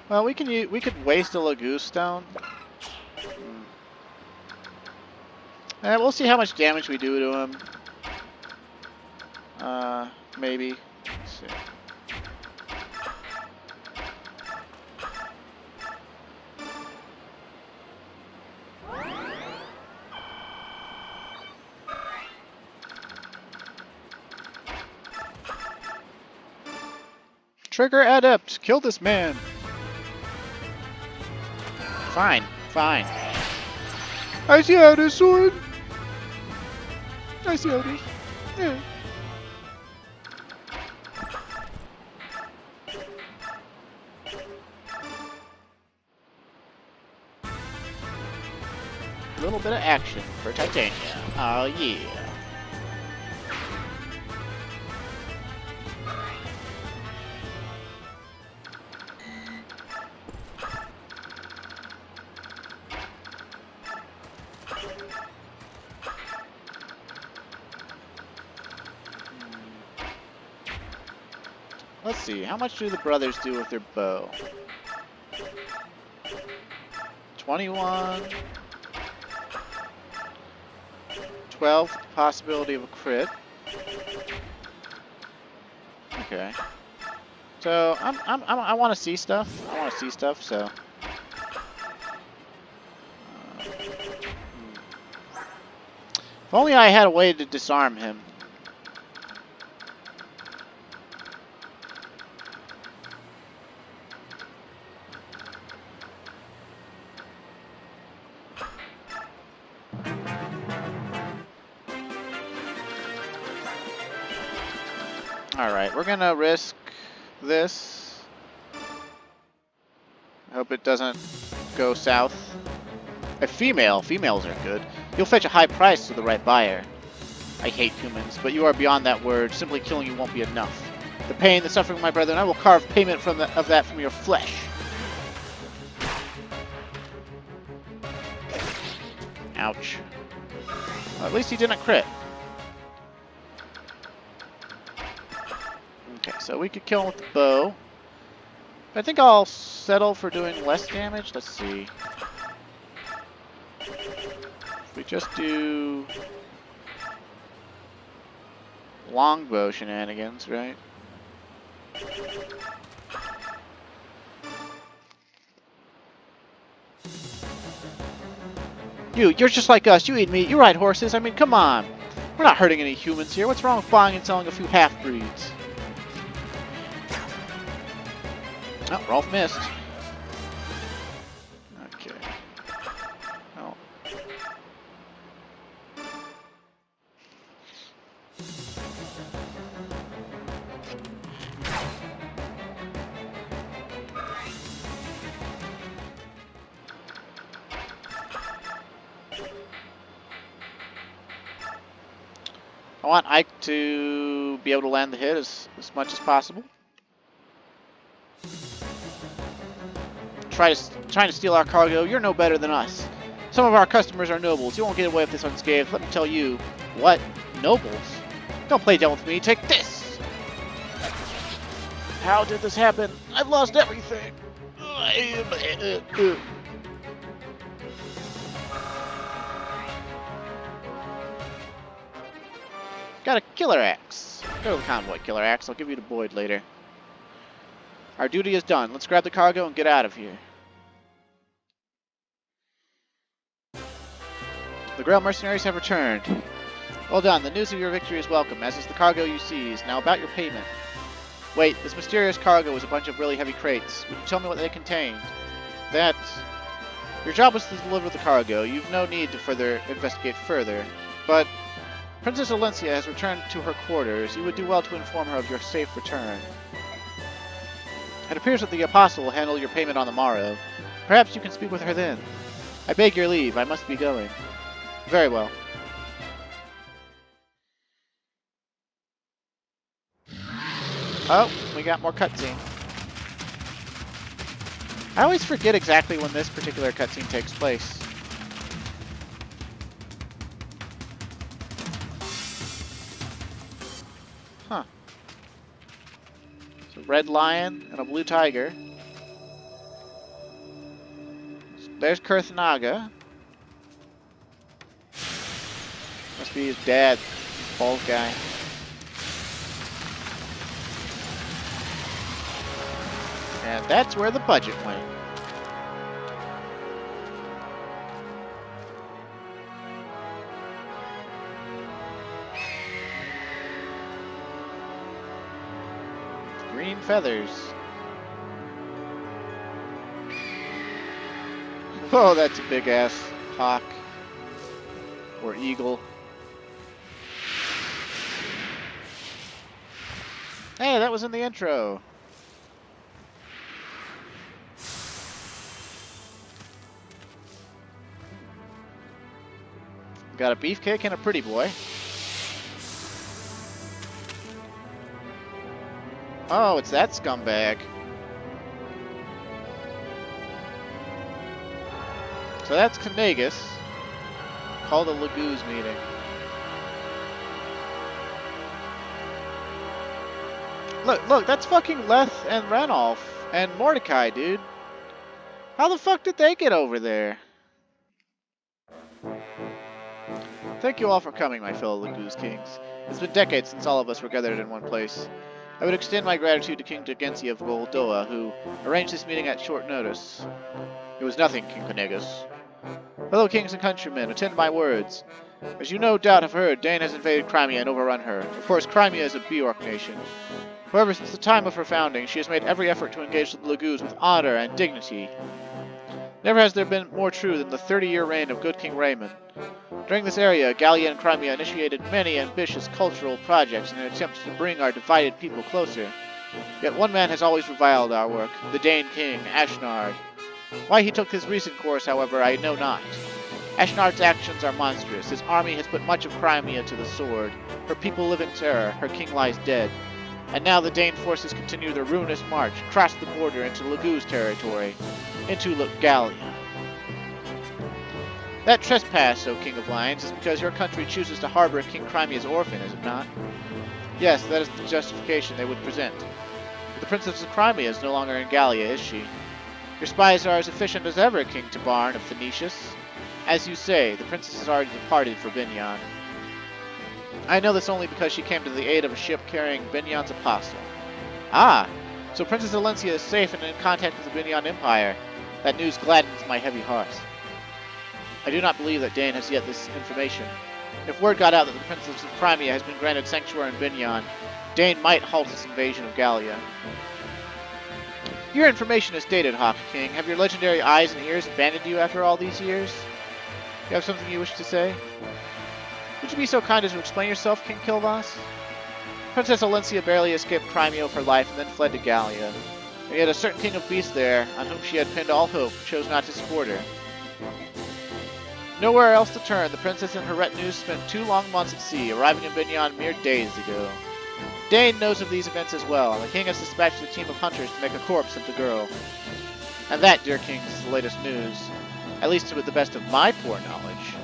Well, we could waste a Lagoose stone. We'll see how much damage we do to him. Maybe. Let's see. Trigger adept! Kill this man! Fine, fine. I see how it is, sword! I see how it is. Yeah. A little bit of action for Titania. Oh yeah. Let's see, how much do the brothers do with their bow? 21. 12, possibility of a crit. Okay. So, I want to see stuff. I want to see stuff, so... If only I had a way to disarm him. Alright, we're gonna risk this. I hope it doesn't go south. A female. Females are good. You'll fetch a high price to the right buyer. I hate humans, but you are beyond that word. Simply killing you won't be enough. The pain, the suffering of my brethren, I will carve payment of that from your flesh. Ouch. Well, at least he didn't crit. Okay, so we could kill him with the bow. I think I'll settle for doing less damage. Let's see. If we just do longbow shenanigans, right? You're just like us. You eat meat. You ride horses. I mean, come on. We're not hurting any humans here. What's wrong with buying and selling a few half-breeds? Oh, Rolf missed. Okay. Oh. I want Ike to be able to land the hit as much as possible. Trying to steal our cargo, you're no better than us. Some of our customers are nobles. You won't get away with this unscathed. Let me tell you. What? Nobles? Don't play dumb with me. Take this! How did this happen? I've lost everything. Got a killer axe. Go to the convoy, killer axe. I'll give you the Boyd later. Our duty is done. Let's grab the cargo and get out of here. The Grail mercenaries have returned. Well done. The news of your victory is welcome, as is the cargo you seized. Now about your payment. Wait, this mysterious cargo was a bunch of really heavy crates. Would you tell me what they contained? That... Your job was to deliver the cargo. You've no need to investigate further. But Princess Alencia has returned to her quarters. You would do well to inform her of your safe return. It appears that the Apostle will handle your payment on the morrow. Perhaps you can speak with her then. I beg your leave. I must be going. Very well. Oh, we got more cutscene. I always forget exactly when this particular cutscene takes place. Huh. So red lion and a blue tiger. There's Kurthnaga. Must be his dad, bald guy. And that's where the budget went. Green feathers. Oh, that's a big ass hawk. Or eagle. Hey, that was in the intro. Got a beefcake and a pretty boy. Oh, it's that scumbag. So that's Kanagus. Called a Lagoo's meeting. Look, that's fucking Leth and Ranulf and Mordecai, dude. How the fuck did they get over there? Thank you all for coming, my fellow Laguz kings. It's been decades since all of us were gathered in one place. I would extend my gratitude to King Degensi of Goldoa, who arranged this meeting at short notice. It was nothing, King Conegus. Fellow kings and countrymen, attend my words. As you no doubt have heard, Dane has invaded Crimea and overrun her. Of course, Crimea is a Bjork nation. However, since the time of her founding, she has made every effort to engage the Laguz with honor and dignity. Never has there been more true than the 30-year reign of good King Raymond. During this era, Gallia and Crimea initiated many ambitious cultural projects in an attempt to bring our divided people closer. Yet one man has always reviled our work, the Dane king, Ashnard. Why he took his recent course, however, I know not. Ashnard's actions are monstrous. His army has put much of Crimea to the sword. Her people live in terror. Her king lies dead. And now the Dane forces continue their ruinous march across the border into Laguz territory, into Gallia. That trespass, O King of Lions, is because your country chooses to harbor King Crimea's orphan, is it not? Yes, that is the justification they would present. But the Princess of Crimea is no longer in Gallia, is she? Your spies are as efficient as ever, King Tabarn of Phoenicius. As you say, the princess has already departed for Binyan. I know this only because she came to the aid of a ship carrying Binyan's apostle. Ah, so Princess Alencia is safe and in contact with the Binyan Empire. That news gladdens my heavy heart. I do not believe that Dane has yet this information. If word got out that the Princess of Crimea has been granted sanctuary in Binyan, Dane might halt his invasion of Gallia. Your information is dated, Hawk King. Have your legendary eyes and ears abandoned you after all these years? You have something you wish to say? Would you be so kind as to explain yourself, King Kilvas? Princess Alencia barely escaped Crimea for life and then fled to Gallia. And yet a certain king of beasts there, on whom she had pinned all hope, chose not to support her. Nowhere else to turn, the princess and her retinue spent 2 long months at sea, arriving in Binyan mere days ago. Dane knows of these events as well, and the king has dispatched a team of hunters to make a corpse of the girl. And that, dear kings, is the latest news. At least to the best of my poor knowledge.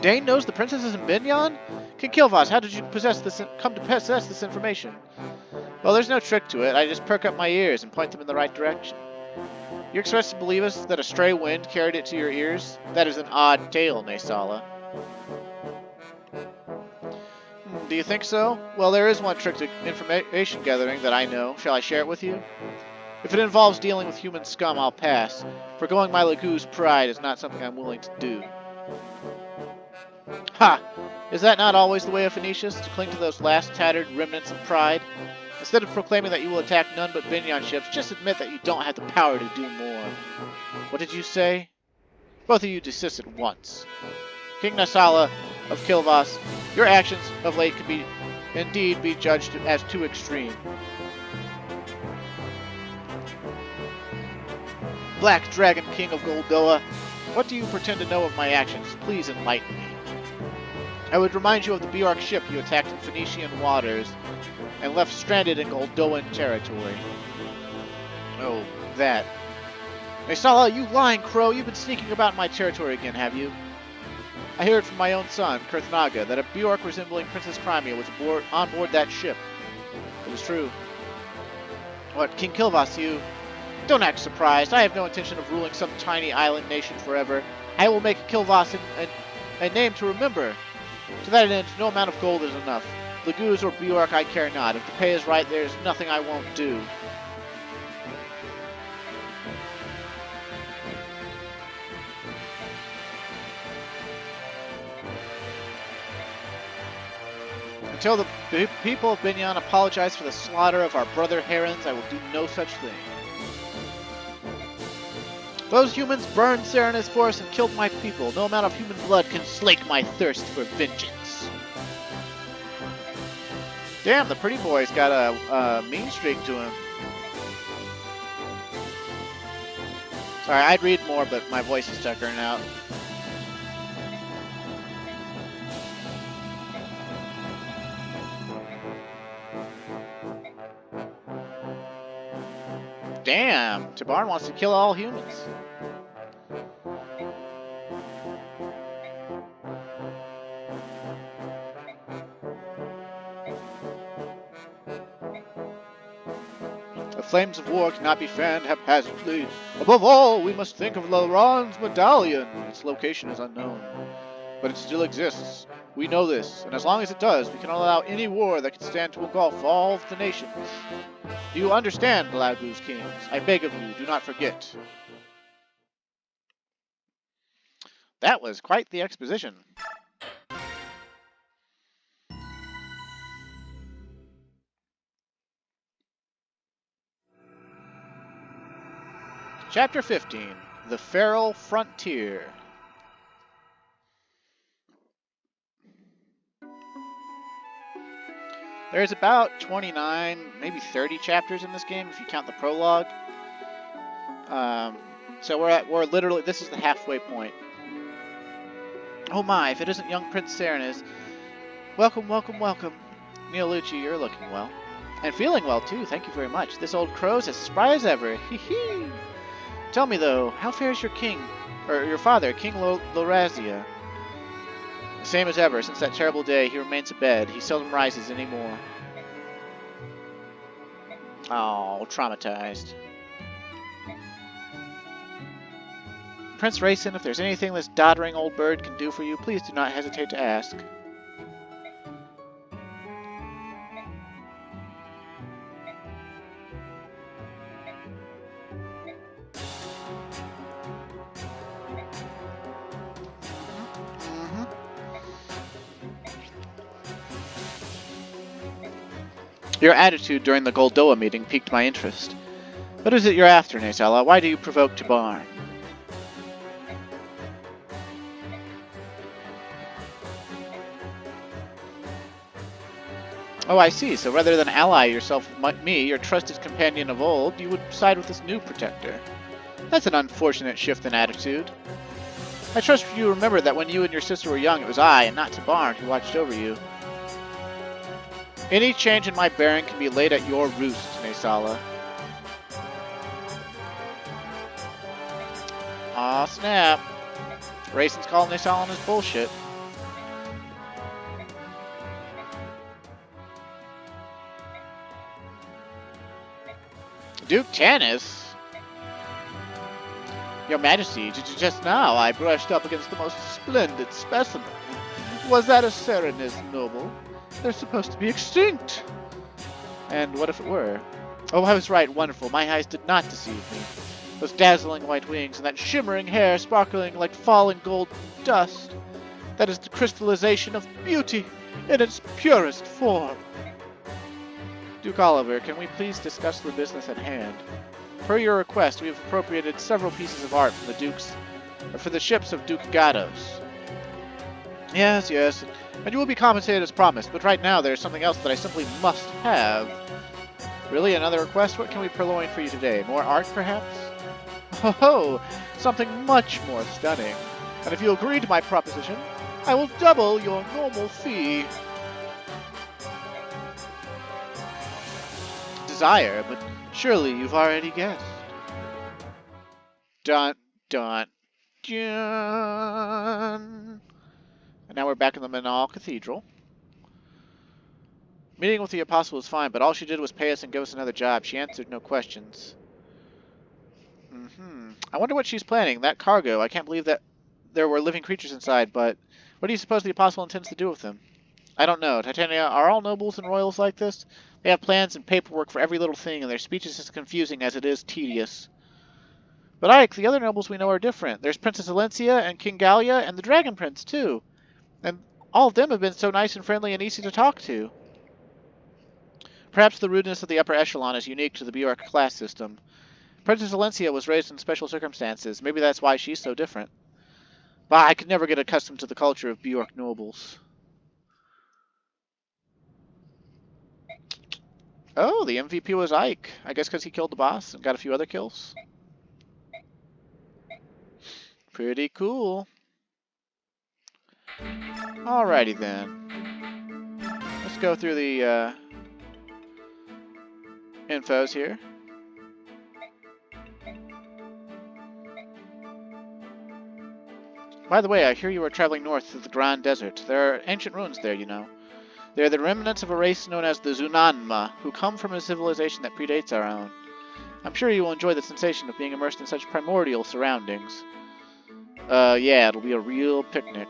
Dane knows the princess is in Binyan? King Kilvas, how did you come to possess this information? Well, there's no trick to it. I just perk up my ears and point them in the right direction. You expect to believe us that a stray wind carried it to your ears? That is an odd tale, Naysala. Do you think so? Well, there is one trick to information gathering that I know. Shall I share it with you? If it involves dealing with human scum, I'll pass. Forgoing my Laguz pride is not something I'm willing to do. Ha! Is that not always the way of Phoenicians, to cling to those last tattered remnants of pride? Instead of proclaiming that you will attack none but Binyan ships, just admit that you don't have the power to do more. What did you say? Both of you desist at once. King Naysala of Kilvas, your actions of late can indeed be judged as too extreme. Black Dragon King of Goldoa, what do you pretend to know of my actions? Please enlighten me. I would remind you of the Bjork ship you attacked in Phoenician waters and left stranded in Goldoan territory. Oh, that. Naysala, you lying crow, you've been sneaking about my territory again, have you? I heard from my own son, Kurthnaga, that a Bjork resembling Princess Crimea was on board that ship. It was true. What, King Kilvas, you... Don't act surprised. I have no intention of ruling some tiny island nation forever. I will make Kilvas a name to remember. To that end, no amount of gold is enough. Laguz or Bjork, I care not. If the pay is right, there is nothing I won't do. Until the people of Binyan apologize for the slaughter of our brother herons, I will do no such thing. Those humans burned Serenus Forest and killed my people. No amount of human blood can slake my thirst for vengeance. Damn, the pretty boy's got a mean streak to him. Sorry, I'd read more, but my voice is tuckering out. Damn, Tabarn wants to kill all humans. flames of war cannot be fanned haphazardly. Above all, we must think of Laurent's medallion. Its location is unknown, but it still exists. We know this, and as long as it does, we cannot allow any war that could stand to engulf all of the nations. Do you understand, Lagu's kings? I beg of you, do not forget. That was quite the exposition. Chapter 15, The Feral Frontier. There's about 29, maybe 30 chapters in this game if you count the prologue. So we're literally, this is the halfway point. Oh my, if it isn't young Prince Serenus. Welcome, welcome, welcome. Neolucci, you're looking well. And feeling well too, thank you very much. This old crow's as spry as ever. Hee hee. Tell me though, how fares your king, or your father, King Lorazia? The same as ever, since that terrible day he remains abed. He seldom rises anymore. Oh, traumatized. Prince Racin, if there's anything this doddering old bird can do for you, please do not hesitate to ask. Your attitude during the Goldoa meeting piqued my interest. What is it you're after, Naysala? Why do you provoke Tabarn? Oh, I see. So rather than ally yourself with me, your trusted companion of old, you would side with this new protector. That's an unfortunate shift in attitude. I trust you remember that when you and your sister were young, it was I, and not Tabarn, who watched over you. Any change in my bearing can be laid at your roost, Naysala. Aw, snap. Racin's calling Naysala on his bullshit. Duke Tanis? Your Majesty, just now I brushed up against the most splendid specimen. Was that a Serenus noble? They're supposed to be extinct. And what if it were? Oh, I was right, wonderful. My eyes did not deceive me. Those dazzling white wings and that shimmering hair sparkling like fallen gold dust. That is the crystallization of beauty in its purest form. Duke Oliver, can we please discuss the business at hand? Per your request, we have appropriated several pieces of art for the ships of Duke Gatos. Yes, yes, and you will be compensated as promised, but right now there's something else that I simply must have. Really, another request? What can we purloin for you today? More art, perhaps? Oh, something much more stunning. And if you agree to my proposition, I will double your normal fee. Desire, but surely you've already guessed. Dun, dun, dun. And now we're back in the Manal Cathedral. Meeting with the Apostle was fine, but all she did was pay us and give us another job. She answered no questions. I wonder what she's planning. That cargo, I can't believe that there were living creatures inside, but what do you suppose the Apostle intends to do with them? I don't know. Titania, are all nobles and royals like this? They have plans and paperwork for every little thing, and their speech is as confusing as it is tedious. But Ike, the other nobles we know are different. There's Princess Alencia and King Gallia and the Dragon Prince, too. And all of them have been so nice and friendly and easy to talk to. Perhaps the rudeness of the upper echelon is unique to the Bjork class system. Princess Alencia was raised in special circumstances. Maybe that's why she's so different. But I could never get accustomed to the culture of Bjork nobles. Oh, the MVP was Ike. I guess because he killed the boss and got a few other kills. Pretty cool. Alrighty then. Let's go through the infos here. By the way, I hear you are traveling north through the Grand Desert. There are ancient ruins there, you know. They are the remnants of a race known as the Zunanma, who come from a civilization that predates our own. I'm sure you will enjoy the sensation of being immersed in such primordial surroundings. Yeah, it'll be a real picnic.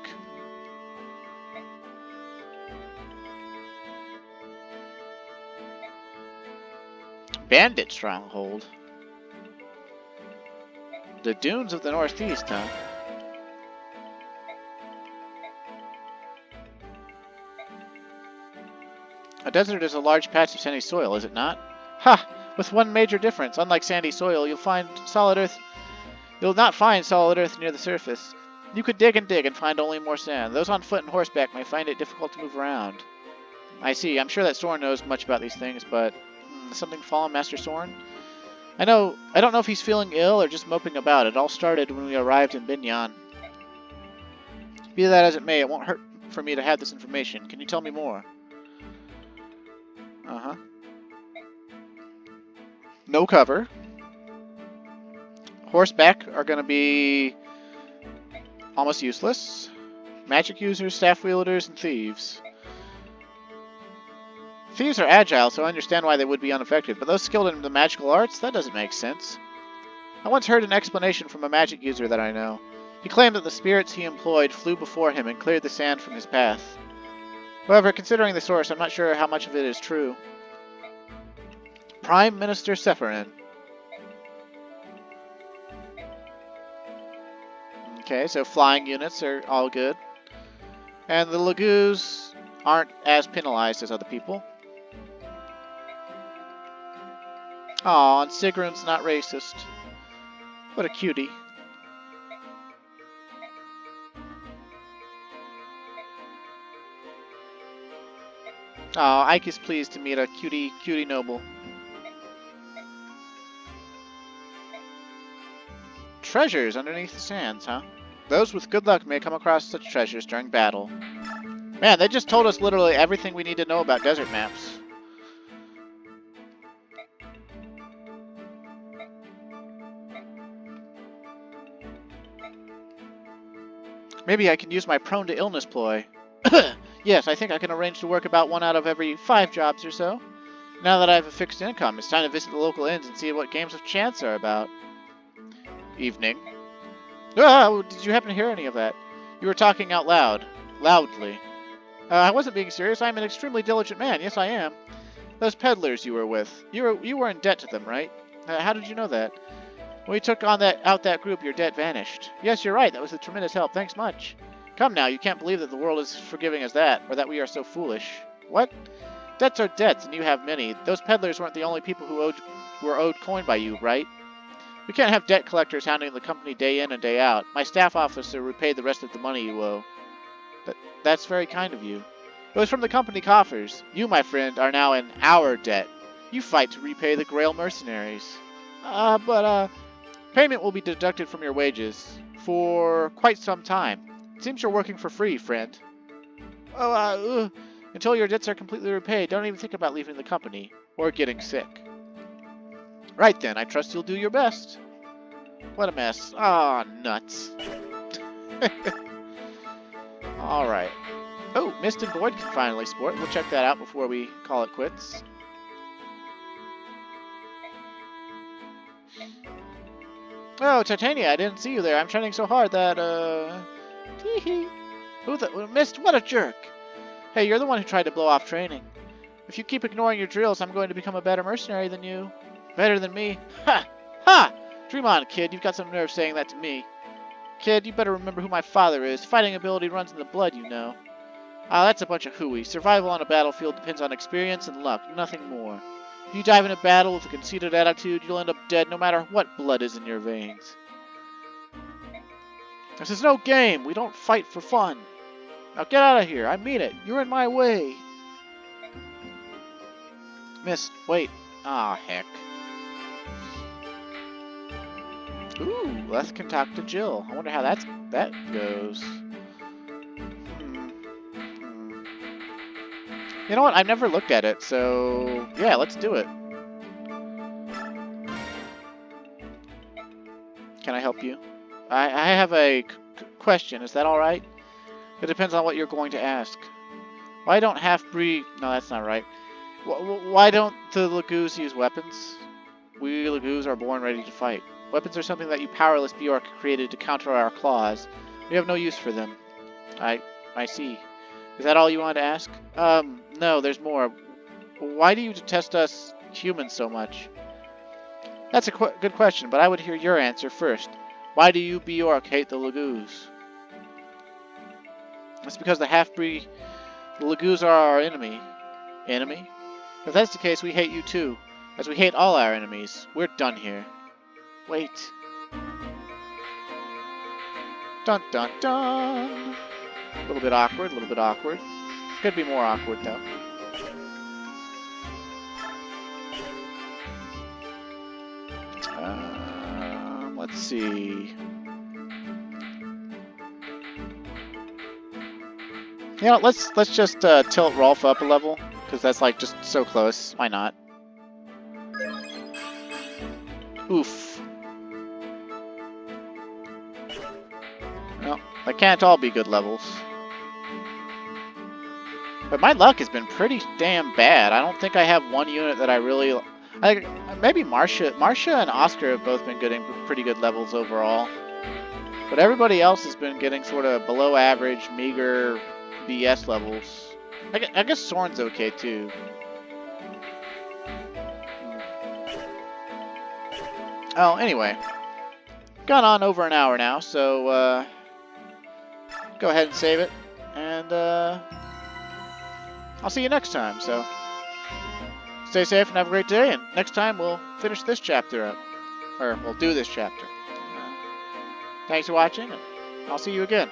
Bandit stronghold. The dunes of the northeast, huh? A desert is a large patch of sandy soil, is it not? Ha! With one major difference. Unlike sandy soil, you'll not find solid earth near the surface. You could dig and find only more sand. Those on foot and horseback may find it difficult to move around. I see. I'm sure that Soren knows much about these things, but something fallen Master Soren? I don't know if he's feeling ill or just moping about. It all started when we arrived in Binyan. Be that as it may, it won't hurt for me to have this information. Can you tell me more? Uh-huh. No cover. Horseback are going to be almost useless. Magic users, staff wielders, and thieves. Thieves are agile, so I understand why they would be unaffected, but those skilled in the magical arts, that doesn't make sense. I once heard an explanation from a magic user that I know. He claimed that the spirits he employed flew before him and cleared the sand from his path. However, considering the source, I'm not sure how much of it is true. Prime Minister Sephirin. Okay, so flying units are all good. And the Lagoos aren't as penalized as other people. Aw, and Sigrun's not racist. What a cutie. Aw, Ike is pleased to meet a cutie noble. Treasures underneath the sands, huh? Those with good luck may come across such treasures during battle. Man, they just told us literally everything we need to know about desert maps. Maybe I can use my prone to illness ploy. Yes, I think I can arrange to work about 1 out of every 5 jobs or so. Now that I have a fixed income, it's time to visit the local inns and see what games of chance are about. Evening. Ah, did you happen to hear any of that? You were talking out loud. Loudly. I wasn't being serious. I'm an extremely diligent man. Yes, I am. Those peddlers you were with. You were in debt to them, right? How did you know that? When we took on that group, your debt vanished. Yes, you're right. That was a tremendous help. Thanks much. Come now, you can't believe that the world is forgiving us that, or that we are so foolish. What? Debts are debts, and you have many. Those peddlers weren't the only people who were owed coin by you, right? We can't have debt collectors hounding the company day in and day out. My staff officer repaid the rest of the money you owe. That's very kind of you. It was from the company coffers. You, my friend, are now in our debt. You fight to repay the Grail mercenaries. Payment will be deducted from your wages for quite some time. It seems you're working for free, friend. Until your debts are completely repaid, don't even think about leaving the company or getting sick. Right then, I trust you'll do your best. What a mess. Aw, nuts. Alright. Oh, Mist and Void can finally sport. We'll check that out before we call it quits. Oh, Titania, I didn't see you there. I'm training so hard that, Tee-hee. Mist, what a jerk. Hey, you're the one who tried to blow off training. If you keep ignoring your drills, I'm going to become a better mercenary than you. Better than me? Ha! Ha! Dream on, kid. You've got some nerve saying that to me. Kid, you better remember who my father is. Fighting ability runs in the blood, you know. Ah, that's a bunch of hooey. Survival on a battlefield depends on experience and luck, nothing more. If you dive into battle with a conceited attitude, you'll end up dead no matter what blood is in your veins. This is no game. We don't fight for fun. Now get out of here. I mean it. You're in my way. Mist, wait. Ah, heck. Ooh, let's can talk to Jill. I wonder how that goes. You know what? I've never looked at it, so yeah, let's do it. Can I help you? I have a question. Is that all right? It depends on what you're going to ask. Why don't half-breed... No, that's not right. Why don't the Lagoos use weapons? We Lagoos are born ready to fight. Weapons are something that you powerless Bjork created to counter our claws. We have no use for them. I see. Is that all you wanted to ask? No, there's more. Why do you detest us humans so much? That's a good question, but I would hear your answer first. Why do you Bjork hate the Lagoos? It's because the half-breed... The Lagoos are our enemy. Enemy? If that's the case, we hate you too. As we hate all our enemies. We're done here. Wait. Dun dun dun! A little bit awkward, a little bit awkward. Could be more awkward, though. Let's see. You know, let's just tilt Rolf up a level, because that's like just so close. Why not? Oof. Well, they can't all be good levels. But my luck has been pretty damn bad. I don't think I have one unit that I really... maybe Marcia and Oscar have both been getting pretty good levels overall. But everybody else has been getting sort of below average, meager BS levels. I guess Soren's okay too. Oh, anyway. Gone on over an hour now, so go ahead and save it. And I'll see you next time, so stay safe and have a great day, and next time we'll finish this chapter up. Or we'll do this chapter. Thanks for watching, and I'll see you again.